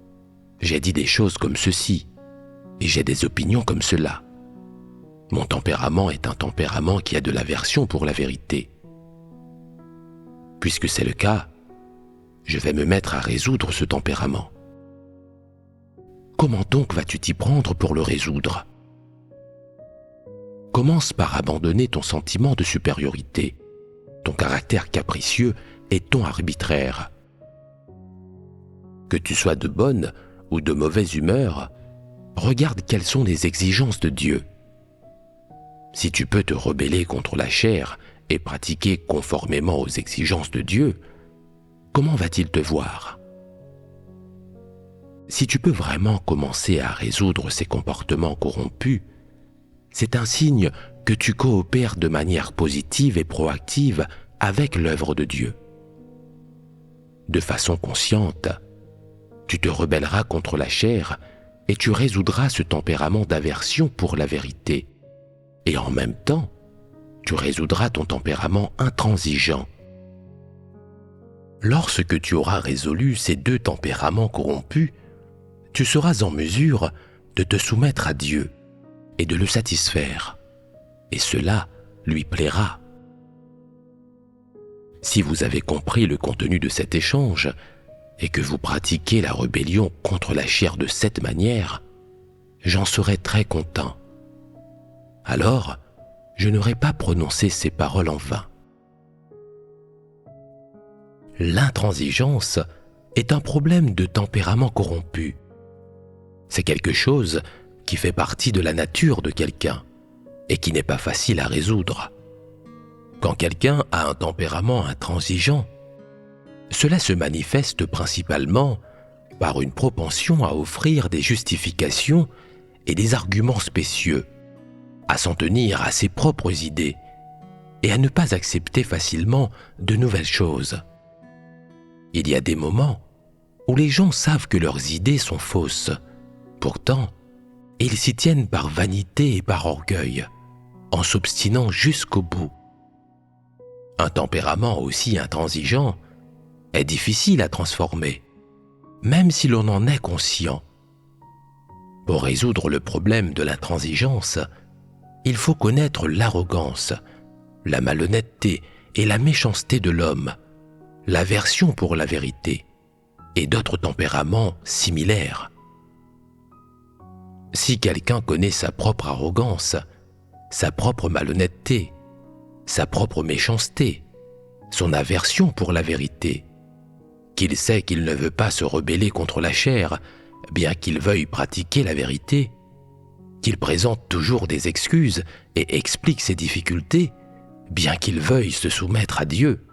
« J'ai dit des choses comme ceci, et j'ai des opinions comme cela. Mon tempérament est un tempérament qui a de l'aversion pour la vérité. Puisque c'est le cas, je vais me mettre à résoudre ce tempérament. Comment donc vas-tu t'y prendre pour le résoudre ? Commence par abandonner ton sentiment de supériorité, ton caractère capricieux et ton arbitraire. Que tu sois de bonne ou de mauvaise humeur, regarde quelles sont les exigences de Dieu. Si tu peux te rebeller contre la chair et pratiquer conformément aux exigences de Dieu, comment va-t-il te voir ? Si tu peux vraiment commencer à résoudre ces comportements corrompus, c'est un signe que tu coopères de manière positive et proactive avec l'œuvre de Dieu. De façon consciente, tu te rebelleras contre la chair et tu résoudras ce tempérament d'aversion pour la vérité. Et en même temps, tu résoudras ton tempérament intransigeant. Lorsque tu auras résolu ces deux tempéraments corrompus, tu seras en mesure de te soumettre à Dieu et de le satisfaire. Et cela lui plaira. Si vous avez compris le contenu de cet échange et que vous pratiquez la rébellion contre la chair de cette manière, j'en serai très content. Alors, je n'aurai pas prononcé ces paroles en vain. L'intransigeance est un problème de tempérament corrompu. C'est quelque chose qui fait partie de la nature de quelqu'un et qui n'est pas facile à résoudre. Quand quelqu'un a un tempérament intransigeant, cela se manifeste principalement par une propension à offrir des justifications et des arguments spécieux, à s'en tenir à ses propres idées et à ne pas accepter facilement de nouvelles choses. Il y a des moments où les gens savent que leurs idées sont fausses. Pourtant, ils s'y tiennent par vanité et par orgueil, en s'obstinant jusqu'au bout. Un tempérament aussi intransigeant est difficile à transformer, même si l'on en est conscient. Pour résoudre le problème de l'intransigeance, il faut connaître l'arrogance, la malhonnêteté et la méchanceté de l'homme, l'aversion pour la vérité et d'autres tempéraments similaires. Si quelqu'un connaît sa propre arrogance, sa propre malhonnêteté, sa propre méchanceté, son aversion pour la vérité, qu'il sait qu'il ne veut pas se rebeller contre la chair, bien qu'il veuille pratiquer la vérité, qu'il présente toujours des excuses et explique ses difficultés, bien qu'il veuille se soumettre à Dieu,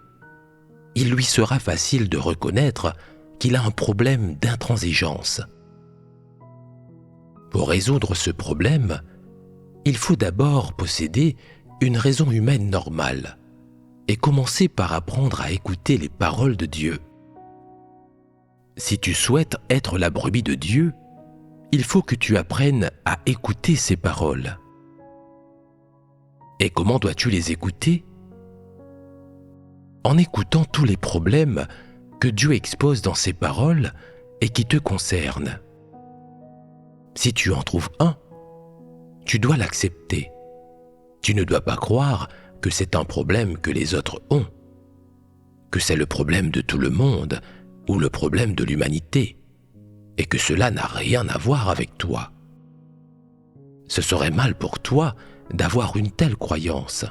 il lui sera facile de reconnaître qu'il a un problème d'intransigeance. Pour résoudre ce problème, il faut d'abord posséder une raison humaine normale et commencer par apprendre à écouter les paroles de Dieu. Si tu souhaites être la brebis de Dieu, il faut que tu apprennes à écouter ses paroles. Et comment dois-tu les écouter ? En écoutant tous les problèmes que Dieu expose dans ses paroles et qui te concernent. Si tu en trouves un, tu dois l'accepter. Tu ne dois pas croire que c'est un problème que les autres ont, que c'est le problème de tout le monde ou le problème de l'humanité, et que cela n'a rien à voir avec toi. Ce serait mal pour toi d'avoir une telle croyance.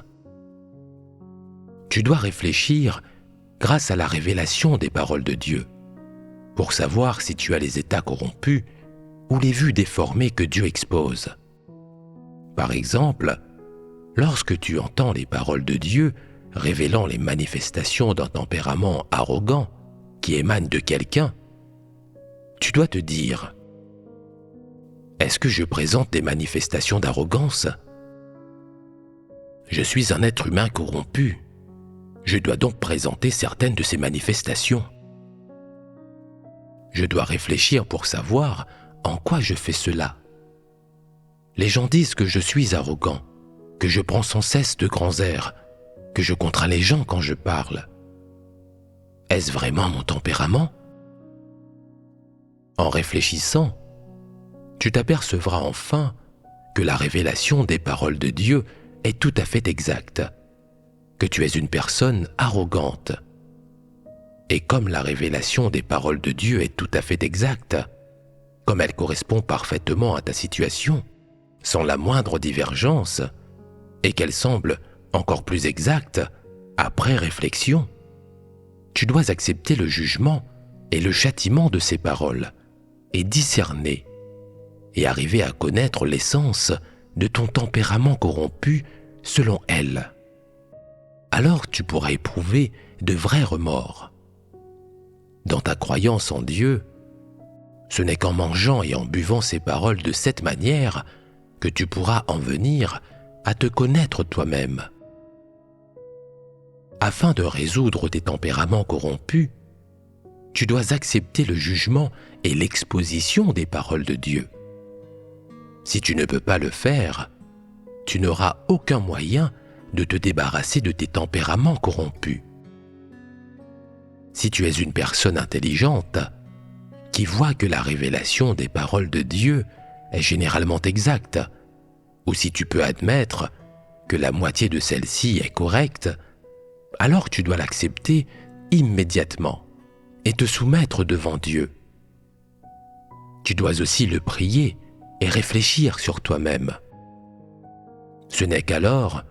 Tu dois réfléchir grâce à la révélation des paroles de Dieu, pour savoir si tu as les états corrompus ou les vues déformées que Dieu expose. Par exemple, lorsque tu entends les paroles de Dieu révélant les manifestations d'un tempérament arrogant qui émane de quelqu'un, tu dois te dire « Est-ce que je présente des manifestations d'arrogance ? Je suis un être humain corrompu. Je dois donc présenter certaines de ces manifestations. Je dois réfléchir pour savoir en quoi je fais cela. Les gens disent que je suis arrogant, que je prends sans cesse de grands airs, que je contrains les gens quand je parle. Est-ce vraiment mon tempérament ? En réfléchissant, tu t'apercevras enfin que la révélation des paroles de Dieu est tout à fait exacte, que tu es une personne arrogante. Et comme la révélation des paroles de Dieu est tout à fait exacte, comme elle correspond parfaitement à ta situation, sans la moindre divergence, et qu'elle semble encore plus exacte après réflexion, tu dois accepter le jugement et le châtiment de ces paroles, et discerner, et arriver à connaître l'essence de ton tempérament corrompu selon elles. Alors tu pourras éprouver de vrais remords. Dans ta croyance en Dieu, ce n'est qu'en mangeant et en buvant ces paroles de cette manière que tu pourras en venir à te connaître toi-même. Afin de résoudre tes tempéraments corrompus, tu dois accepter le jugement et l'exposition des paroles de Dieu. Si tu ne peux pas le faire, tu n'auras aucun moyen de te débarrasser de tes tempéraments corrompus. Si tu es une personne intelligente, qui voit que la révélation des paroles de Dieu est généralement exacte, ou si tu peux admettre que la moitié de celle-ci est correcte, alors tu dois l'accepter immédiatement et te soumettre devant Dieu. Tu dois aussi le prier et réfléchir sur toi-même. Ce n'est qu'alors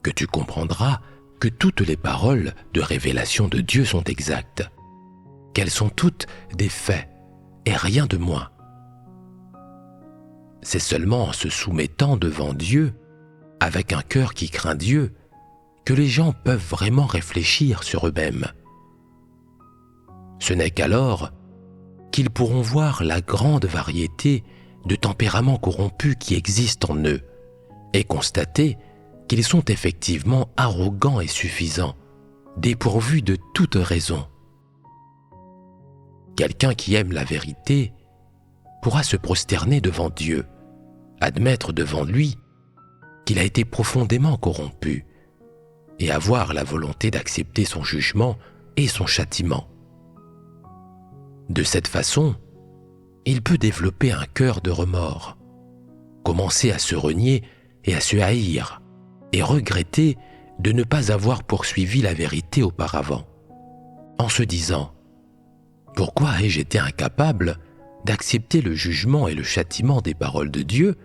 que tu comprendras que toutes les paroles de révélation de Dieu sont exactes, qu'elles sont toutes des faits et rien de moins. C'est seulement en se soumettant devant Dieu, avec un cœur qui craint Dieu, que les gens peuvent vraiment réfléchir sur eux-mêmes. Ce n'est qu'alors qu'ils pourront voir la grande variété de tempéraments corrompus qui existent en eux et constater qu'ils sont effectivement arrogants et suffisants, dépourvus de toute raison. Quelqu'un qui aime la vérité pourra se prosterner devant Dieu, admettre devant lui qu'il a été profondément corrompu et avoir la volonté d'accepter son jugement et son châtiment. De cette façon, il peut développer un cœur de remords, commencer à se renier et à se haïr, et regretter de ne pas avoir poursuivi la vérité auparavant, en se disant « Pourquoi ai-je été incapable d'accepter le jugement et le châtiment des paroles de Dieu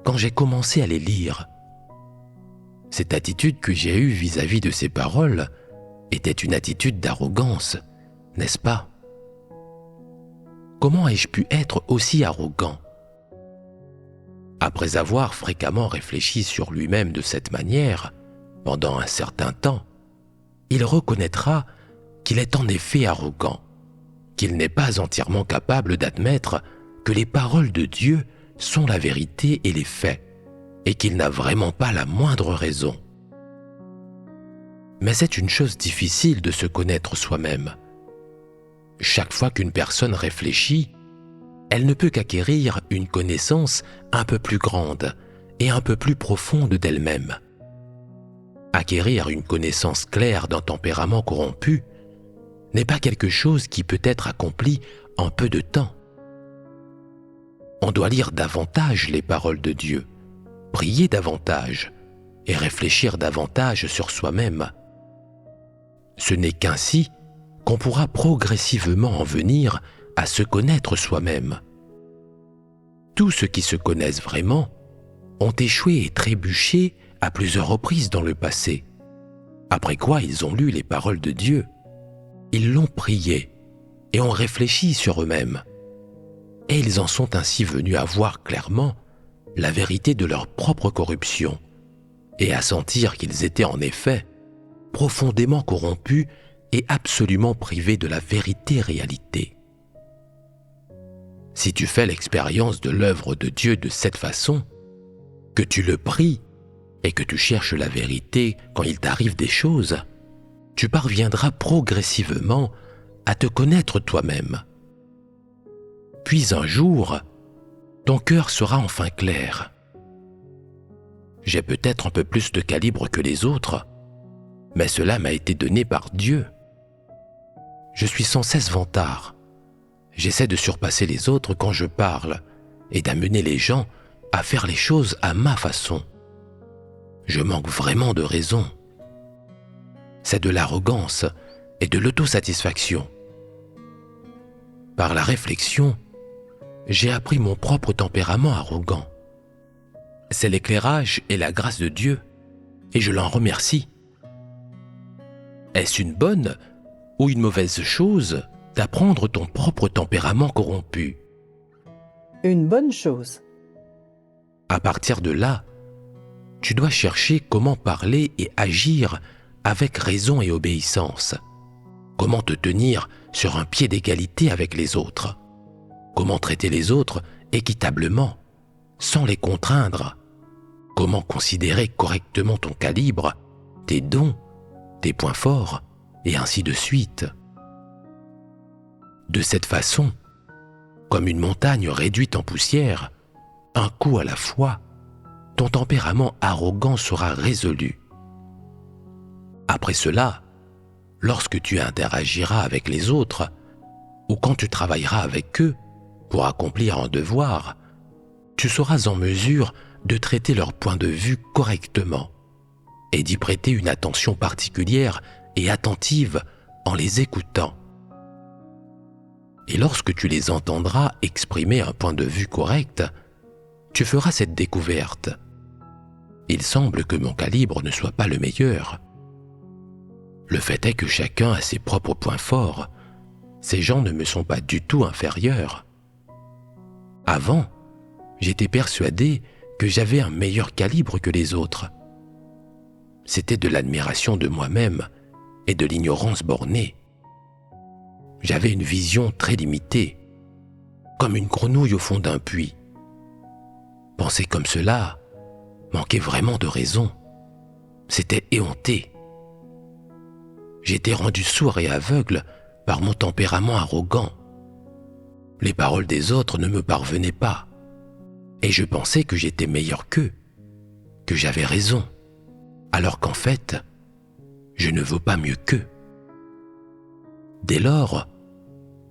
quand j'ai commencé à les lire ?» Cette attitude que j'ai eue vis-à-vis de ces paroles était une attitude d'arrogance, n'est-ce pas ? Comment ai-je pu être aussi arrogant ? Après avoir fréquemment réfléchi sur lui-même de cette manière, pendant un certain temps, il reconnaîtra qu'il est en effet arrogant, qu'il n'est pas entièrement capable d'admettre que les paroles de Dieu sont la vérité et les faits, et qu'il n'a vraiment pas la moindre raison. Mais c'est une chose difficile de se connaître soi-même. Chaque fois qu'une personne réfléchit, elle ne peut qu'acquérir une connaissance un peu plus grande et un peu plus profonde d'elle-même. Acquérir une connaissance claire d'un tempérament corrompu n'est pas quelque chose qui peut être accompli en peu de temps. On doit lire davantage les paroles de Dieu, prier davantage et réfléchir davantage sur soi-même. Ce n'est qu'ainsi qu'on pourra progressivement en venir à se connaître soi-même. Tous ceux qui se connaissent vraiment ont échoué et trébuché à plusieurs reprises dans le passé, après quoi ils ont lu les paroles de Dieu. Ils l'ont prié et ont réfléchi sur eux-mêmes. Et ils en sont ainsi venus à voir clairement la vérité de leur propre corruption et à sentir qu'ils étaient en effet profondément corrompus et absolument privés de la vérité réalité. Si tu fais l'expérience de l'œuvre de Dieu de cette façon, que tu le pries et que tu cherches la vérité quand il t'arrive des choses, tu parviendras progressivement à te connaître toi-même. Puis un jour, ton cœur sera enfin clair. J'ai peut-être un peu plus de calibre que les autres, mais cela m'a été donné par Dieu. Je suis sans cesse vantard. J'essaie de surpasser les autres quand je parle et d'amener les gens à faire les choses à ma façon. Je manque vraiment de raison. C'est de l'arrogance et de l'autosatisfaction. Par la réflexion, j'ai appris mon propre tempérament arrogant. C'est l'éclairage et la grâce de Dieu, et je l'en remercie. Est-ce une bonne ou une mauvaise chose d'apprendre ton propre tempérament corrompu? Une bonne chose. À partir de là, tu dois chercher comment parler et agir avec raison et obéissance. Comment te tenir sur un pied d'égalité avec les autres. Comment traiter les autres équitablement, sans les contraindre. Comment considérer correctement ton calibre, tes dons, tes points forts, et ainsi de suite. De cette façon, comme une montagne réduite en poussière, un coup à la fois, ton tempérament arrogant sera résolu. Après cela, lorsque tu interagiras avec les autres, ou quand tu travailleras avec eux pour accomplir un devoir, tu seras en mesure de traiter leur point de vue correctement et d'y prêter une attention particulière et attentive en les écoutant. Et lorsque tu les entendras exprimer un point de vue correct, tu feras cette découverte. Il semble que mon calibre ne soit pas le meilleur. Le fait est que chacun a ses propres points forts. Ces gens ne me sont pas du tout inférieurs. Avant, j'étais persuadé que j'avais un meilleur calibre que les autres. C'était de l'admiration de moi-même et de l'ignorance bornée. J'avais une vision très limitée, comme une grenouille au fond d'un puits. Penser comme cela manquait vraiment de raison. C'était éhonté. J'étais rendu sourd et aveugle par mon tempérament arrogant. Les paroles des autres ne me parvenaient pas, et je pensais que j'étais meilleur qu'eux, que j'avais raison, alors qu'en fait, je ne vaux pas mieux qu'eux. Dès lors,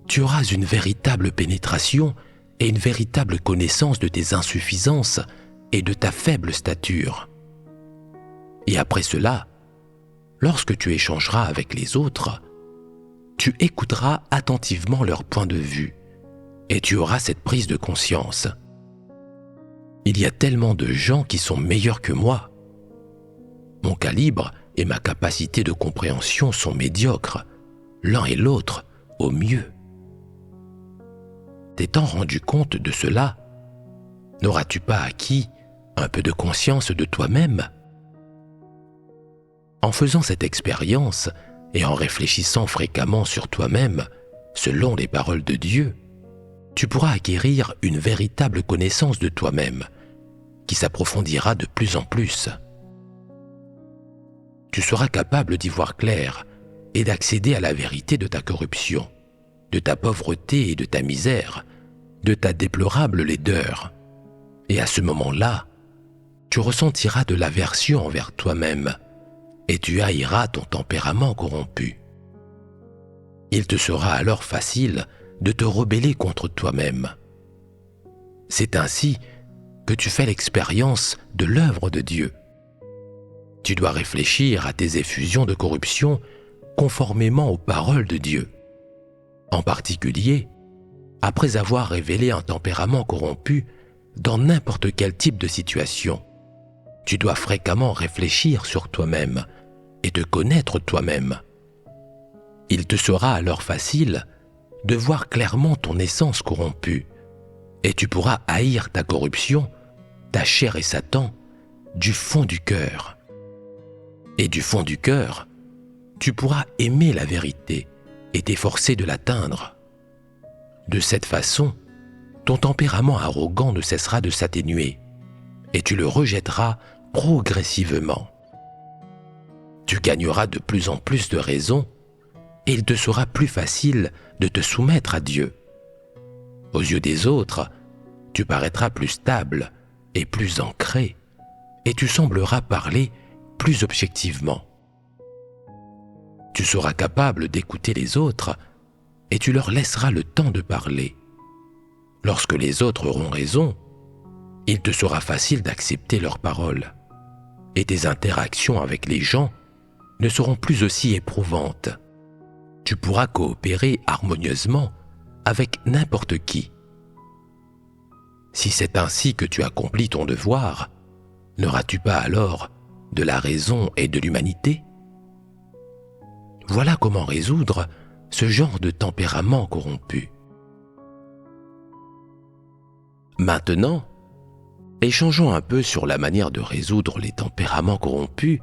tu auras une véritable pénétration et une véritable connaissance de tes insuffisances et de ta faible stature. Et après cela, lorsque tu échangeras avec les autres, tu écouteras attentivement leur point de vue et tu auras cette prise de conscience. Il y a tellement de gens qui sont meilleurs que moi. Mon calibre et ma capacité de compréhension sont médiocres, l'un et l'autre au mieux. T'étant rendu compte de cela, n'auras-tu pas acquis un peu de conscience de toi-même? En faisant cette expérience et en réfléchissant fréquemment sur toi-même, selon les paroles de Dieu, tu pourras acquérir une véritable connaissance de toi-même qui s'approfondira de plus en plus. Tu seras capable d'y voir clair et d'accéder à la vérité de ta corruption, de ta pauvreté et de ta misère, de ta déplorable laideur. Et à ce moment-là, tu ressentiras de l'aversion envers toi-même et tu haïras ton tempérament corrompu. Il te sera alors facile de te rebeller contre toi-même. C'est ainsi que tu fais l'expérience de l'œuvre de Dieu. Tu dois réfléchir à tes effusions de corruption conformément aux paroles de Dieu. En particulier, après avoir révélé un tempérament corrompu dans n'importe quel type de situation, tu dois fréquemment réfléchir sur toi-même et te connaître toi-même. Il te sera alors facile de voir clairement ton essence corrompue et tu pourras haïr ta corruption, ta chair et Satan du fond du cœur. Et du fond du cœur, tu pourras aimer la vérité et t'efforcer de l'atteindre. De cette façon, ton tempérament arrogant ne cessera de s'atténuer et tu le rejetteras progressivement. Tu gagneras de plus en plus de raison et il te sera plus facile de te soumettre à Dieu. Aux yeux des autres, tu paraîtras plus stable et plus ancré et tu sembleras parler plus objectivement. Tu seras capable d'écouter les autres et tu leur laisseras le temps de parler. Lorsque les autres auront raison, il te sera facile d'accepter leurs paroles et tes interactions avec les gens ne seront plus aussi éprouvantes. Tu pourras coopérer harmonieusement avec n'importe qui. Si c'est ainsi que tu accomplis ton devoir, n'auras-tu pas alors de la raison et de l'humanité? Voilà comment résoudre ce genre de tempérament corrompu. Maintenant, échangeons un peu sur la manière de résoudre les tempéraments corrompus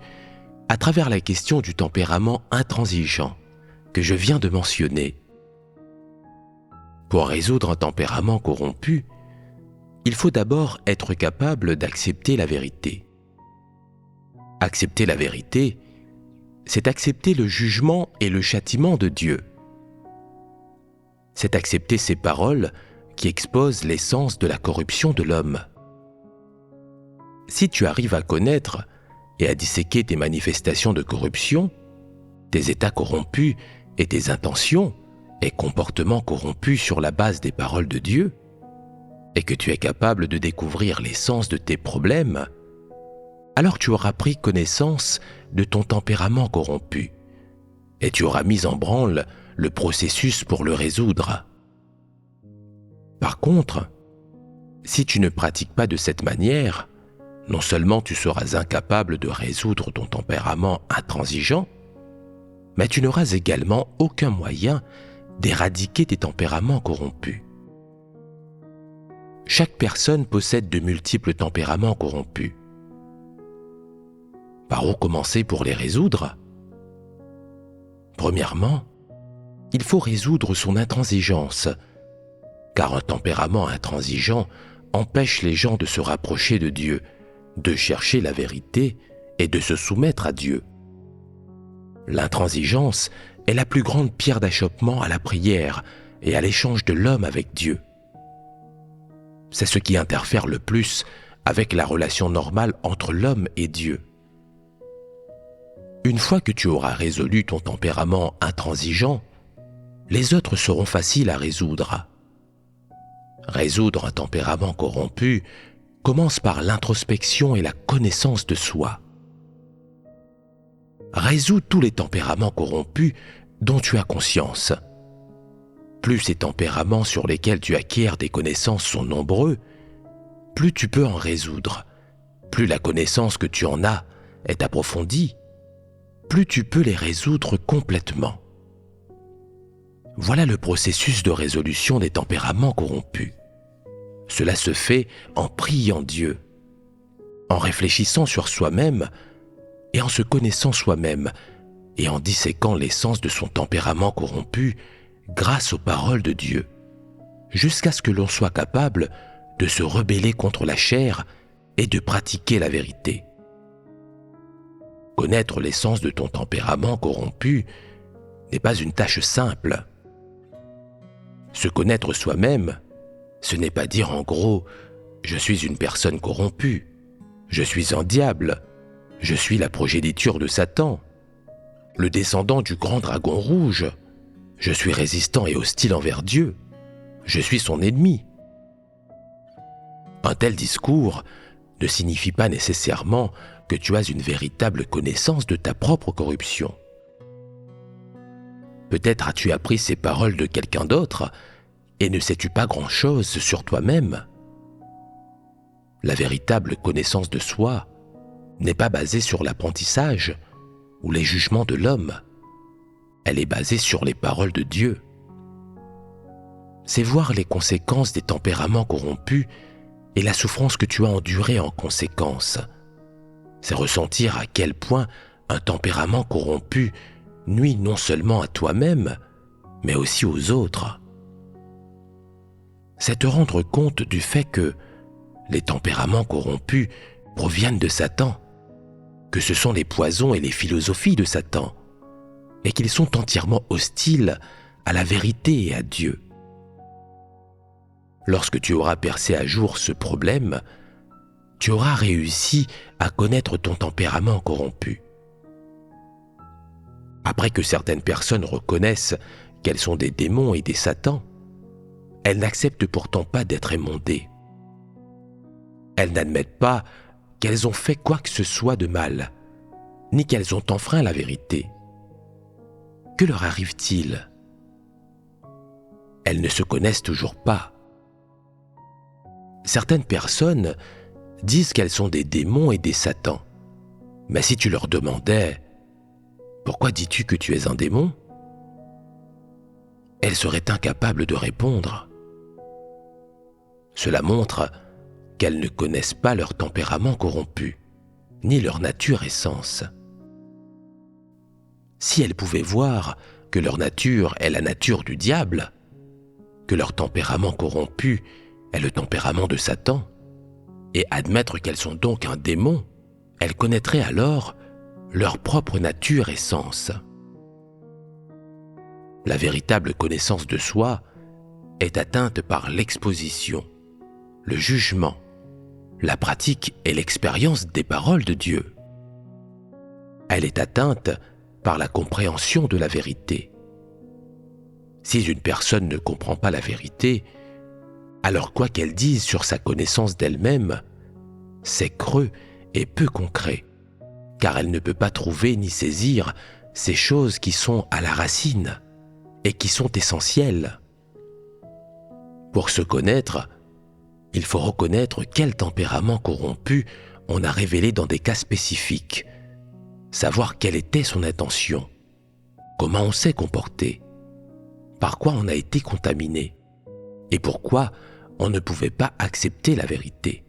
à travers la question du tempérament intransigeant que je viens de mentionner. Pour résoudre un tempérament corrompu, il faut d'abord être capable d'accepter la vérité. Accepter la vérité, c'est accepter le jugement et le châtiment de Dieu. C'est accepter ces paroles qui exposent l'essence de la corruption de l'homme. Si tu arrives à connaître et à disséquer tes manifestations de corruption, tes états corrompus et tes intentions et comportements corrompus sur la base des paroles de Dieu, et que tu es capable de découvrir l'essence de tes problèmes, alors tu auras pris connaissance de ton tempérament corrompu et tu auras mis en branle le processus pour le résoudre. Par contre, si tu ne pratiques pas de cette manière, non seulement tu seras incapable de résoudre ton tempérament intransigeant, mais tu n'auras également aucun moyen d'éradiquer tes tempéraments corrompus. Chaque personne possède de multiples tempéraments corrompus. Par où commencer pour les résoudre? Premièrement, il faut résoudre son intransigeance, car un tempérament intransigeant empêche les gens de se rapprocher de Dieu, de chercher la vérité et de se soumettre à Dieu. L'intransigeance est la plus grande pierre d'achoppement à la prière et à l'échange de l'homme avec Dieu. C'est ce qui interfère le plus avec la relation normale entre l'homme et Dieu. Une fois que tu auras résolu ton tempérament intransigeant, les autres seront faciles à résoudre. Résoudre un tempérament corrompu commence par l'introspection et la connaissance de soi. Résous tous les tempéraments corrompus dont tu as conscience. Plus ces tempéraments sur lesquels tu acquiers des connaissances sont nombreux, plus tu peux en résoudre, plus la connaissance que tu en as est approfondie, plus tu peux les résoudre complètement. Voilà le processus de résolution des tempéraments corrompus. Cela se fait en priant Dieu, en réfléchissant sur soi-même et en se connaissant soi-même et en disséquant l'essence de son tempérament corrompu grâce aux paroles de Dieu, jusqu'à ce que l'on soit capable de se rebeller contre la chair et de pratiquer la vérité. Connaître l'essence de ton tempérament corrompu n'est pas une tâche simple. Se connaître soi-même, ce n'est pas dire en gros « je suis une personne corrompue, je suis un diable, je suis la progéniture de Satan, le descendant du grand dragon rouge, je suis résistant et hostile envers Dieu, je suis son ennemi ». Un tel discours ne signifie pas nécessairement que tu as une véritable connaissance de ta propre corruption. Peut-être as-tu appris ces paroles de quelqu'un d'autre et ne sais-tu pas grand-chose sur toi-même. La véritable connaissance de soi n'est pas basée sur l'apprentissage ou les jugements de l'homme. Elle est basée sur les paroles de Dieu. C'est voir les conséquences des tempéraments corrompus et la souffrance que tu as endurée en conséquence. C'est ressentir à quel point un tempérament corrompu nuit non seulement à toi-même, mais aussi aux autres. C'est te rendre compte du fait que les tempéraments corrompus proviennent de Satan que ce sont les poisons et les philosophies de Satan, et qu'ils sont entièrement hostiles à la vérité et à Dieu. Lorsque tu auras percé à jour ce problème, tu auras réussi à connaître ton tempérament corrompu. Après que certaines personnes reconnaissent qu'elles sont des démons et des satans, elles n'acceptent pourtant pas d'être émondées. Elles n'admettent pas qu'elles ont fait quoi que ce soit de mal, ni qu'elles ont enfreint la vérité. Que leur arrive-t-il? Elles ne se connaissent toujours pas. Certaines personnes disent qu'elles sont des démons et des satans. Mais si tu leur demandais « Pourquoi dis-tu que tu es un démon ?» elles seraient incapables de répondre. Cela montre qu'elles ne connaissent pas leur tempérament corrompu, ni leur nature essence. Si elles pouvaient voir que leur nature est la nature du diable, que leur tempérament corrompu est le tempérament de Satan, et admettre qu'elles sont donc un démon, elles connaîtraient alors leur propre nature et sens. La véritable connaissance de soi est atteinte par l'exposition, le jugement, la pratique et l'expérience des paroles de Dieu. Elle est atteinte par la compréhension de la vérité. Si une personne ne comprend pas la vérité, alors quoi qu'elle dise sur sa connaissance d'elle-même, c'est creux et peu concret, car elle ne peut pas trouver ni saisir ces choses qui sont à la racine et qui sont essentielles. Pour se connaître, il faut reconnaître quel tempérament corrompu on a révélé dans des cas spécifiques, savoir quelle était son intention, comment on s'est comporté, par quoi on a été contaminé et pourquoi on ne pouvait pas accepter la vérité.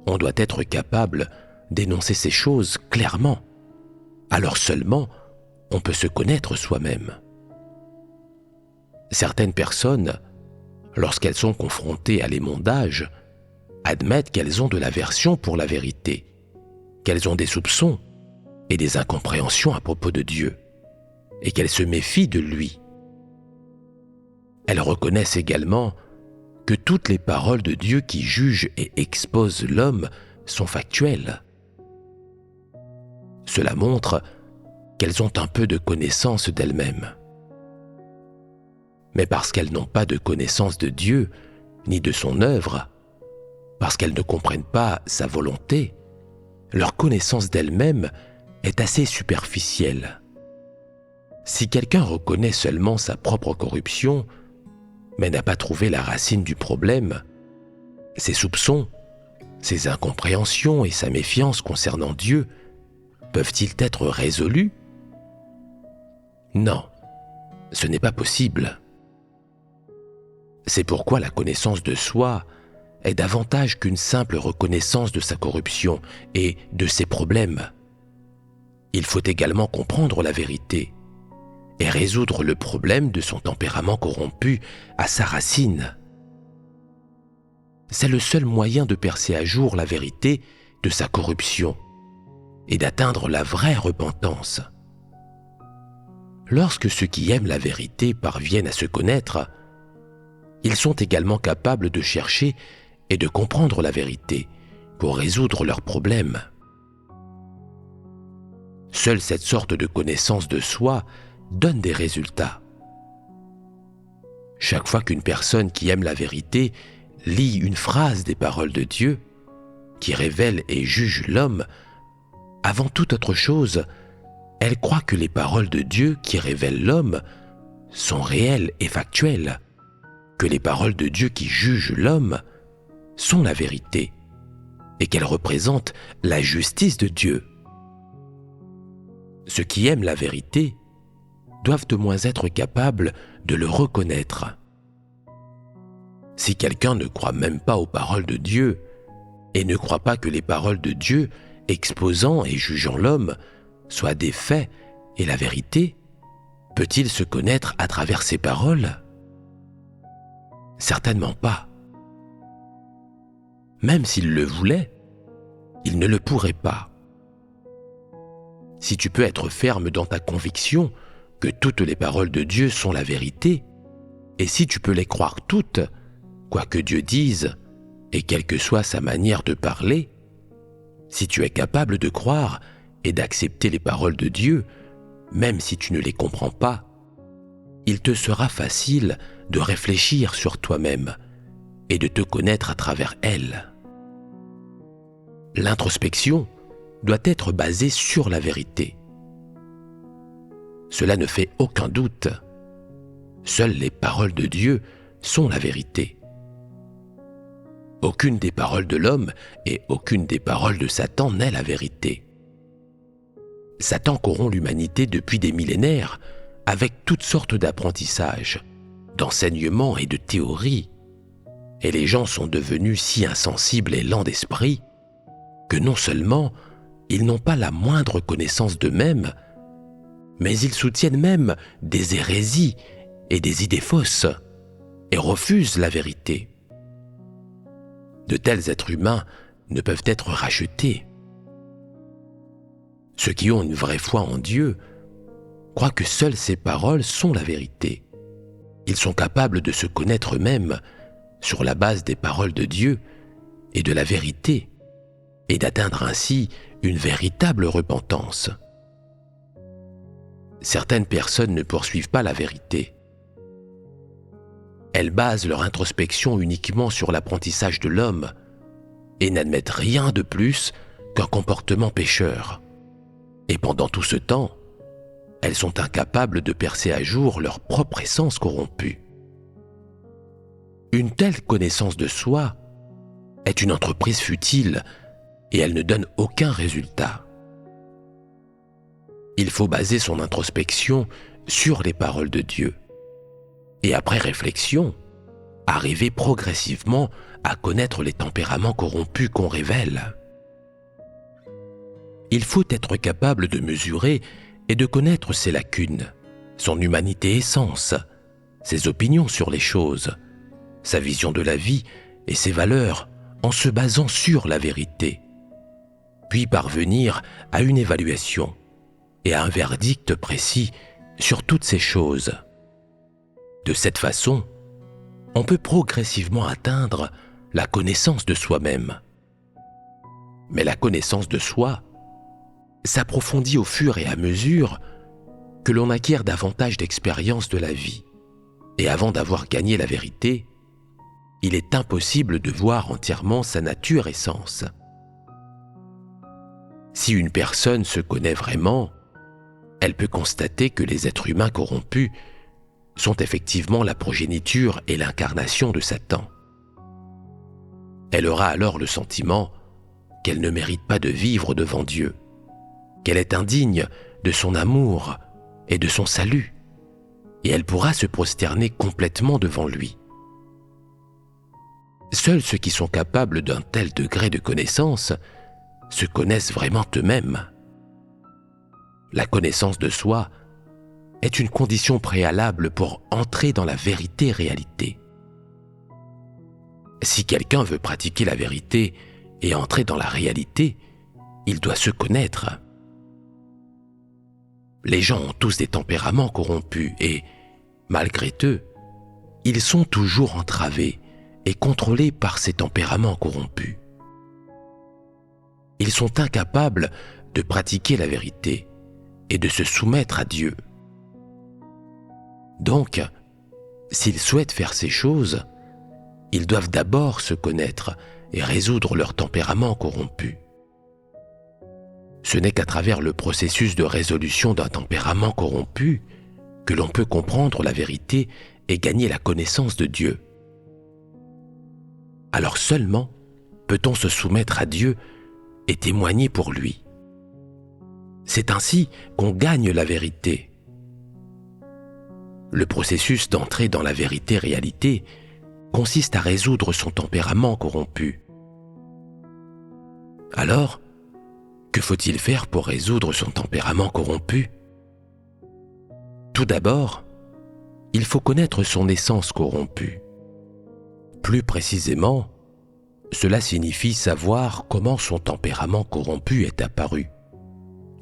On doit être capable d'énoncer ces choses clairement. Alors seulement, on peut se connaître soi-même. Certaines personnes, lorsqu'elles sont confrontées à l'émondage, admettent qu'elles ont de l'aversion pour la vérité, qu'elles ont des soupçons et des incompréhensions à propos de Dieu, et qu'elles se méfient de lui. Elles reconnaissent également que toutes les paroles de Dieu qui jugent et exposent l'homme sont factuelles. Cela montre qu'elles ont un peu de connaissance d'elles-mêmes. Mais parce qu'elles n'ont pas de connaissance de Dieu, ni de son œuvre, parce qu'elles ne comprennent pas sa volonté, leur connaissance d'elles-mêmes est assez superficielle. Si quelqu'un reconnaît seulement sa propre corruption, mais n'a pas trouvé la racine du problème, ses soupçons, ses incompréhensions et sa méfiance concernant Dieu peuvent-ils être résolus? Non, ce n'est pas possible. C'est pourquoi la connaissance de soi est davantage qu'une simple reconnaissance de sa corruption et de ses problèmes. Il faut également comprendre la vérité et résoudre le problème de son tempérament corrompu à sa racine. C'est le seul moyen de percer à jour la vérité de sa corruption et d'atteindre la vraie repentance. Lorsque ceux qui aiment la vérité parviennent à se connaître, ils sont également capables de chercher et de comprendre la vérité pour résoudre leurs problèmes. Seule cette sorte de connaissance de soi donne des résultats. Chaque fois qu'une personne qui aime la vérité lit une phrase des paroles de Dieu, qui révèle et juge l'homme, avant toute autre chose, elle croit que les paroles de Dieu qui révèlent l'homme sont réelles et factuelles, que les paroles de Dieu qui jugent l'homme sont la vérité et qu'elles représentent la justice de Dieu. Ceux qui aiment la vérité doivent au moins être capables de le reconnaître. Si quelqu'un ne croit même pas aux paroles de Dieu et ne croit pas que les paroles de Dieu exposant et jugeant l'homme soient des faits et la vérité, peut-il se connaître à travers ces paroles? Certainement pas. Même s'il le voulait, il ne le pourrait pas, si tu peux être ferme dans ta conviction que toutes les paroles de Dieu sont la vérité, et si tu peux les croire toutes, quoi que Dieu dise, et quelle que soit sa manière de parler, si tu es capable de croire et d'accepter les paroles de Dieu, même si tu ne les comprends pas, il te sera facile de réfléchir sur toi-même et de te connaître à travers elles. L'introspection doit être basée sur la vérité. Cela ne fait aucun doute. Seules les paroles de Dieu sont la vérité. Aucune des paroles de l'homme et aucune des paroles de Satan n'est la vérité. Satan corrompt l'humanité depuis des millénaires avec toutes sortes d'apprentissages, d'enseignements et de théories. Et les gens sont devenus si insensibles et lents d'esprit que non seulement ils n'ont pas la moindre connaissance d'eux-mêmes, mais ils soutiennent même des hérésies et des idées fausses et refusent la vérité. De tels êtres humains ne peuvent être rachetés. Ceux qui ont une vraie foi en Dieu croient que seules ces paroles sont la vérité. Ils sont capables de se connaître eux-mêmes sur la base des paroles de Dieu et de la vérité, et d'atteindre ainsi une véritable repentance. Certaines personnes ne poursuivent pas la vérité. Elles basent leur introspection uniquement sur l'apprentissage de l'homme et n'admettent rien de plus qu'un comportement pécheur. Et pendant tout ce temps, elles sont incapables de percer à jour leur propre essence corrompue. Une telle connaissance de soi est une entreprise futile et elle ne donne aucun résultat. Il faut baser son introspection sur les paroles de Dieu. Et après réflexion, arriver progressivement à connaître les tempéraments corrompus qu'on révèle. Il faut être capable de mesurer et de connaître ses lacunes, son humanité essence, ses opinions sur les choses, sa vision de la vie et ses valeurs en se basant sur la vérité, puis parvenir à une évaluation et à un verdict précis sur toutes ces choses. De cette façon, on peut progressivement atteindre la connaissance de soi-même. Mais la connaissance de soi s'approfondit au fur et à mesure que l'on acquiert davantage d'expérience de la vie. Et avant d'avoir gagné la vérité, il est impossible de voir entièrement sa nature essence. Si une personne se connaît vraiment, elle peut constater que les êtres humains corrompus sont effectivement la progéniture et l'incarnation de Satan. Elle aura alors le sentiment qu'elle ne mérite pas de vivre devant Dieu, qu'elle est indigne de son amour et de son salut, et elle pourra se prosterner complètement devant lui. Seuls ceux qui sont capables d'un tel degré de connaissance se connaissent vraiment eux-mêmes. La connaissance de soi est une condition préalable pour entrer dans la vérité-réalité. Si quelqu'un veut pratiquer la vérité et entrer dans la réalité, il doit se connaître. Les gens ont tous des tempéraments corrompus et, malgré eux, ils sont toujours entravés et contrôlés par ces tempéraments corrompus. Ils sont incapables de pratiquer la vérité et de se soumettre à Dieu. Donc, s'ils souhaitent faire ces choses, ils doivent d'abord se connaître et résoudre leur tempérament corrompu. Ce n'est qu'à travers le processus de résolution d'un tempérament corrompu que l'on peut comprendre la vérité et gagner la connaissance de Dieu. Alors seulement peut-on se soumettre à Dieu et témoigner pour lui. C'est ainsi qu'on gagne la vérité. Le processus d'entrer dans la vérité-réalité consiste à résoudre son tempérament corrompu. Alors, que faut-il faire pour résoudre son tempérament corrompu ? Tout d'abord, il faut connaître son essence corrompue. Plus précisément, cela signifie savoir comment son tempérament corrompu est apparu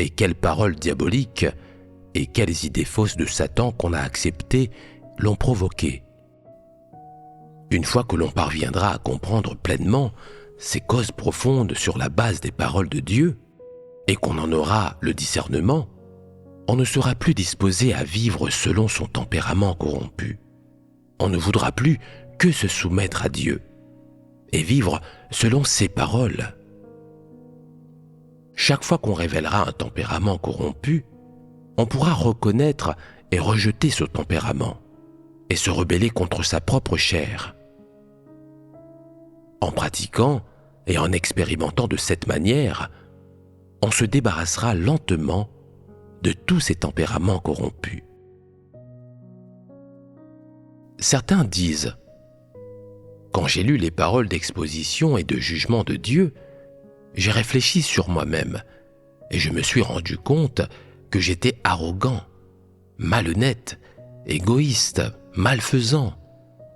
et quelles paroles diaboliques et quelles idées fausses de Satan qu'on a acceptées l'ont provoqué. Une fois que l'on parviendra à comprendre pleinement ces causes profondes sur la base des paroles de Dieu et qu'on en aura le discernement, on ne sera plus disposé à vivre selon son tempérament corrompu. On ne voudra plus que se soumettre à Dieu et vivre selon ses paroles. Chaque fois qu'on révélera un tempérament corrompu, on pourra reconnaître et rejeter ce tempérament et se rebeller contre sa propre chair. En pratiquant et en expérimentant de cette manière, on se débarrassera lentement de tous ces tempéraments corrompus. Certains disent « Quand j'ai lu les paroles d'exposition et de jugement de Dieu, j'ai réfléchi sur moi-même et je me suis rendu compte que j'étais arrogant, malhonnête, égoïste, malfaisant,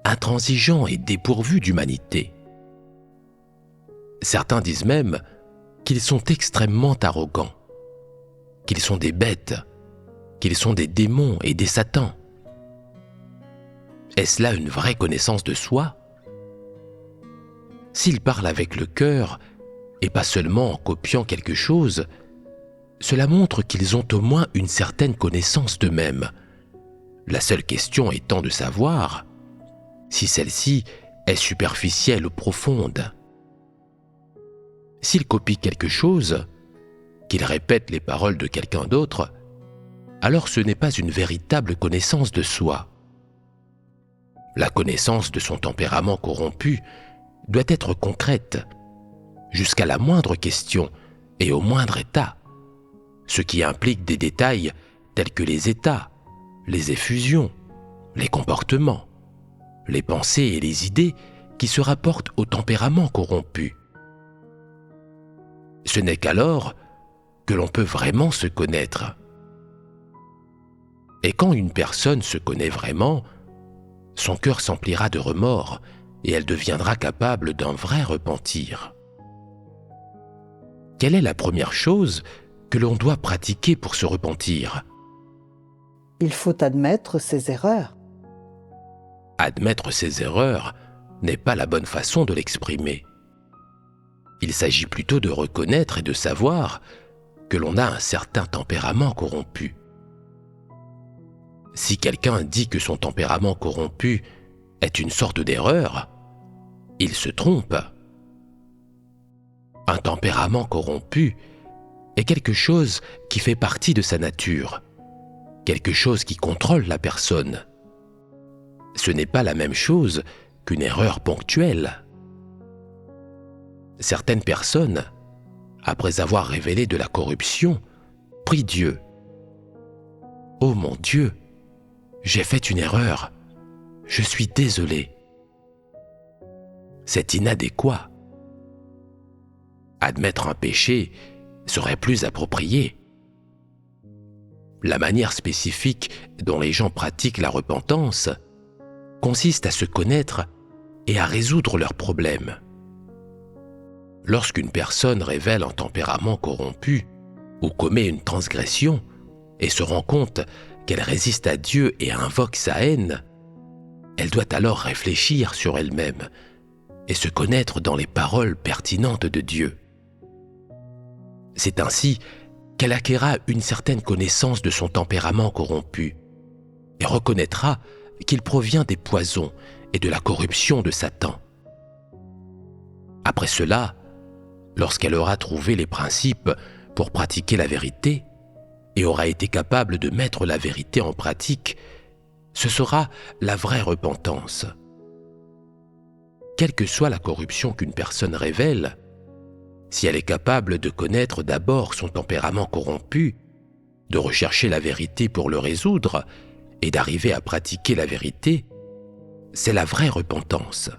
intransigeant et dépourvu d'humanité. » Certains disent même qu'ils sont extrêmement arrogants, qu'ils sont des bêtes, qu'ils sont des démons et des satans. Est-ce là une vraie connaissance de soi? S'ils parlent avec le cœur, et pas seulement en copiant quelque chose, cela montre qu'ils ont au moins une certaine connaissance d'eux-mêmes. La seule question étant de savoir si celle-ci est superficielle ou profonde. S'ils copient quelque chose, qu'ils répètent les paroles de quelqu'un d'autre, alors ce n'est pas une véritable connaissance de soi. La connaissance de son tempérament corrompu doit être concrète, jusqu'à la moindre question et au moindre état, ce qui implique des détails tels que les états, les effusions, les comportements, les pensées et les idées qui se rapportent au tempérament corrompu. Ce n'est qu'alors que l'on peut vraiment se connaître. Et quand une personne se connaît vraiment, son cœur s'emplira de remords et elle deviendra capable d'un vrai repentir. Quelle est la première chose que l'on doit pratiquer pour se repentir? Il faut admettre ses erreurs. Admettre ses erreurs n'est pas la bonne façon de l'exprimer. Il s'agit plutôt de reconnaître et de savoir que l'on a un certain tempérament corrompu. Si quelqu'un dit que son tempérament corrompu est une sorte d'erreur, il se trompe. Un tempérament corrompu est quelque chose qui fait partie de sa nature, quelque chose qui contrôle la personne. Ce n'est pas la même chose qu'une erreur ponctuelle. Certaines personnes, après avoir révélé de la corruption, prient Dieu. « Oh mon Dieu, j'ai fait une erreur, je suis désolé. » C'est inadéquat. Admettre un péché serait plus approprié. La manière spécifique dont les gens pratiquent la repentance consiste à se connaître et à résoudre leurs problèmes. Lorsqu'une personne révèle un tempérament corrompu ou commet une transgression et se rend compte qu'elle résiste à Dieu et invoque sa haine, elle doit alors réfléchir sur elle-même et se connaître dans les paroles pertinentes de Dieu. C'est ainsi qu'elle acquérera une certaine connaissance de son tempérament corrompu et reconnaîtra qu'il provient des poisons et de la corruption de Satan. Après cela, lorsqu'elle aura trouvé les principes pour pratiquer la vérité et aura été capable de mettre la vérité en pratique, ce sera la vraie repentance. Quelle que soit la corruption qu'une personne révèle, si elle est capable de connaître d'abord son tempérament corrompu, de rechercher la vérité pour le résoudre et d'arriver à pratiquer la vérité, c'est la vraie repentance.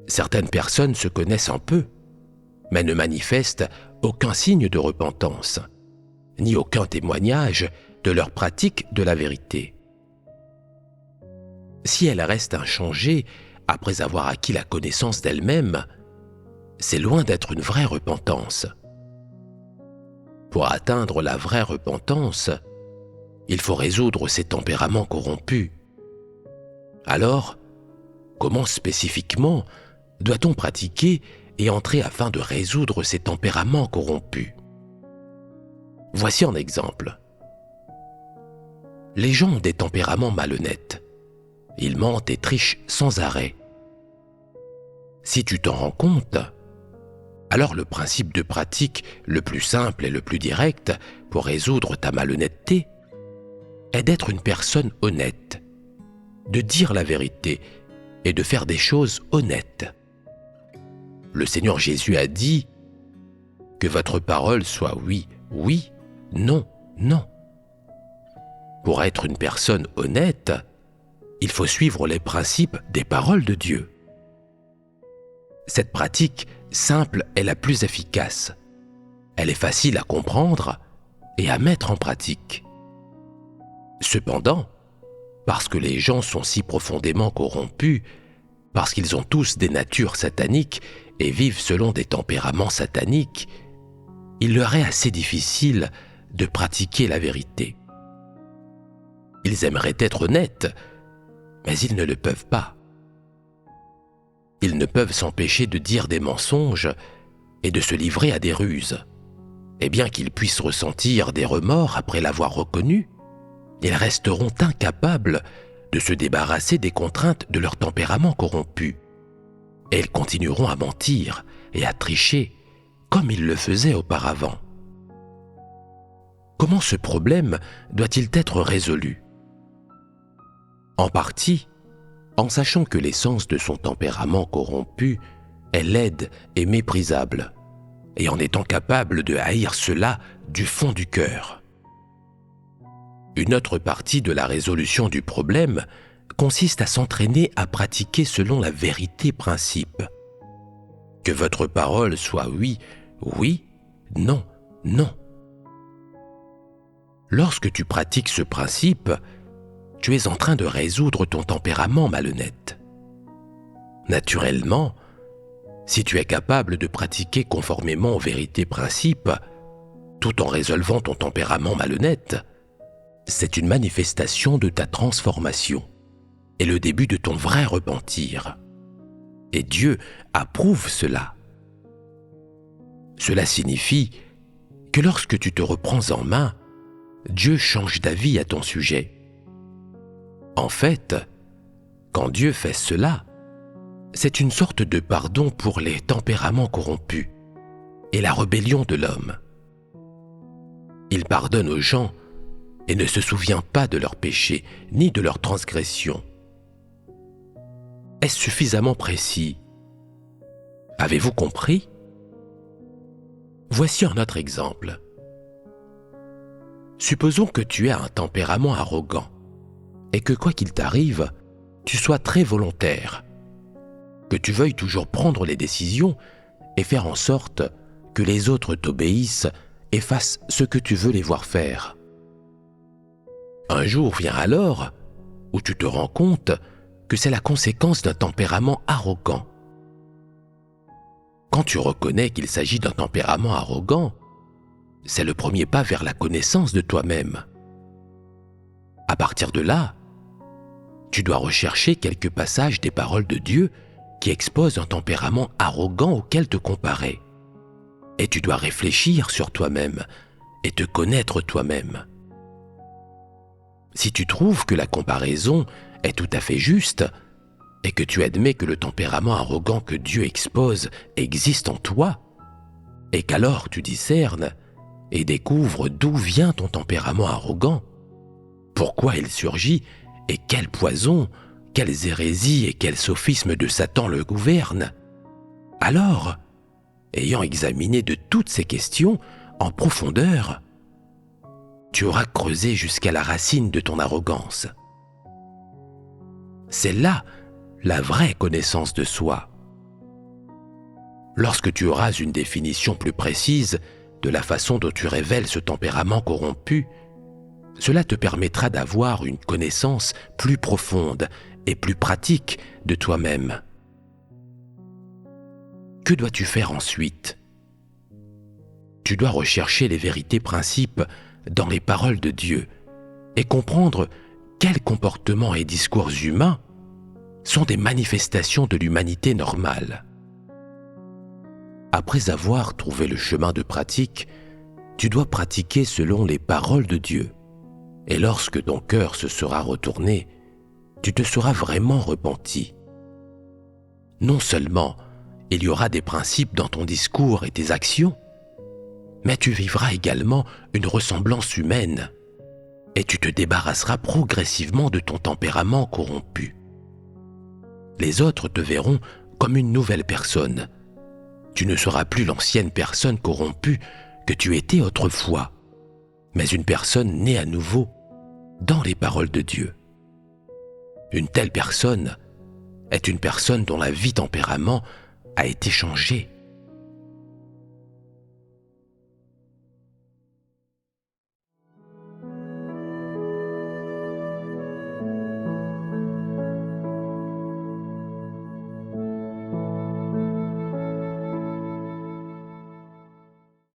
Certaines personnes se connaissent un peu, mais ne manifestent aucun signe de repentance, ni aucun témoignage de leur pratique de la vérité. Si elles restent inchangées après avoir acquis la connaissance d'elles-mêmes, c'est loin d'être une vraie repentance. Pour atteindre la vraie repentance, il faut résoudre ces tempéraments corrompus. Alors, comment spécifiquement doit-on pratiquer et entrer afin de résoudre ces tempéraments corrompus? Voici un exemple. Les gens ont des tempéraments malhonnêtes. Ils mentent et trichent sans arrêt. Si tu t'en rends compte, alors le principe de pratique le plus simple et le plus direct pour résoudre ta malhonnêteté est d'être une personne honnête, de dire la vérité et de faire des choses honnêtes. Le Seigneur Jésus a dit que votre parole soit oui, oui, non, non. Pour être une personne honnête, il faut suivre les principes des paroles de Dieu. Cette pratique simple est la plus efficace. Elle est facile à comprendre et à mettre en pratique. Cependant, parce que les gens sont si profondément corrompus, parce qu'ils ont tous des natures sataniques et vivent selon des tempéraments sataniques, il leur est assez difficile de pratiquer la vérité. Ils aimeraient être honnêtes, mais ils ne le peuvent pas. Ils ne peuvent s'empêcher de dire des mensonges et de se livrer à des ruses. Et bien qu'ils puissent ressentir des remords après l'avoir reconnu, ils resteront incapables de se débarrasser des contraintes de leur tempérament corrompu. Et ils continueront à mentir et à tricher comme ils le faisaient auparavant. Comment ce problème doit-il être résolu? En partie, en sachant que l'essence de son tempérament corrompu est laide et méprisable, et en étant capable de haïr cela du fond du cœur. Une autre partie de la résolution du problème consiste à s'entraîner à pratiquer selon la vérité principe. Que votre parole soit oui, oui, non, non. Lorsque tu pratiques ce principe, tu es en train de résoudre ton tempérament malhonnête. Naturellement, si tu es capable de pratiquer conformément aux vérités principes, tout en résolvant ton tempérament malhonnête, c'est une manifestation de ta transformation et le début de ton vrai repentir. Et Dieu approuve cela. Cela signifie que lorsque tu te reprends en main, Dieu change d'avis à ton sujet. En fait, quand Dieu fait cela, c'est une sorte de pardon pour les tempéraments corrompus et la rébellion de l'homme. Il pardonne aux gens et ne se souvient pas de leurs péchés ni de leurs transgressions. Est-ce suffisamment précis? Avez-vous compris? Voici un autre exemple. Supposons que tu aies un tempérament arrogant et que quoi qu'il t'arrive, tu sois très volontaire, que tu veuilles toujours prendre les décisions et faire en sorte que les autres t'obéissent et fassent ce que tu veux les voir faire. Un jour vient alors où tu te rends compte que c'est la conséquence d'un tempérament arrogant. Quand tu reconnais qu'il s'agit d'un tempérament arrogant, c'est le premier pas vers la connaissance de toi-même. À partir de là, tu dois rechercher quelques passages des paroles de Dieu qui exposent un tempérament arrogant auquel te comparer. Et tu dois réfléchir sur toi-même et te connaître toi-même. Si tu trouves que la comparaison est tout à fait juste et que tu admets que le tempérament arrogant que Dieu expose existe en toi, et qu'alors tu discernes et découvres d'où vient ton tempérament arrogant, pourquoi il surgit et quel poison, quelles hérésies et quels sophismes de Satan le gouvernent, alors, ayant examiné de toutes ces questions en profondeur, tu auras creusé jusqu'à la racine de ton arrogance. C'est là la vraie connaissance de soi. Lorsque tu auras une définition plus précise de la façon dont tu révèles ce tempérament corrompu, cela te permettra d'avoir une connaissance plus profonde et plus pratique de toi-même. Que dois-tu faire ensuite? Tu dois rechercher les vérités principes dans les paroles de Dieu et comprendre quels comportements et discours humains sont des manifestations de l'humanité normale. Après avoir trouvé le chemin de pratique, tu dois pratiquer selon les paroles de Dieu. Et lorsque ton cœur se sera retourné, tu te seras vraiment repenti. Non seulement il y aura des principes dans ton discours et tes actions, mais tu vivras également une ressemblance humaine et tu te débarrasseras progressivement de ton tempérament corrompu. Les autres te verront comme une nouvelle personne. Tu ne seras plus l'ancienne personne corrompue que tu étais autrefois, mais une personne née à nouveau dans les paroles de Dieu. Une telle personne est une personne dont la vie tempérament a été changée.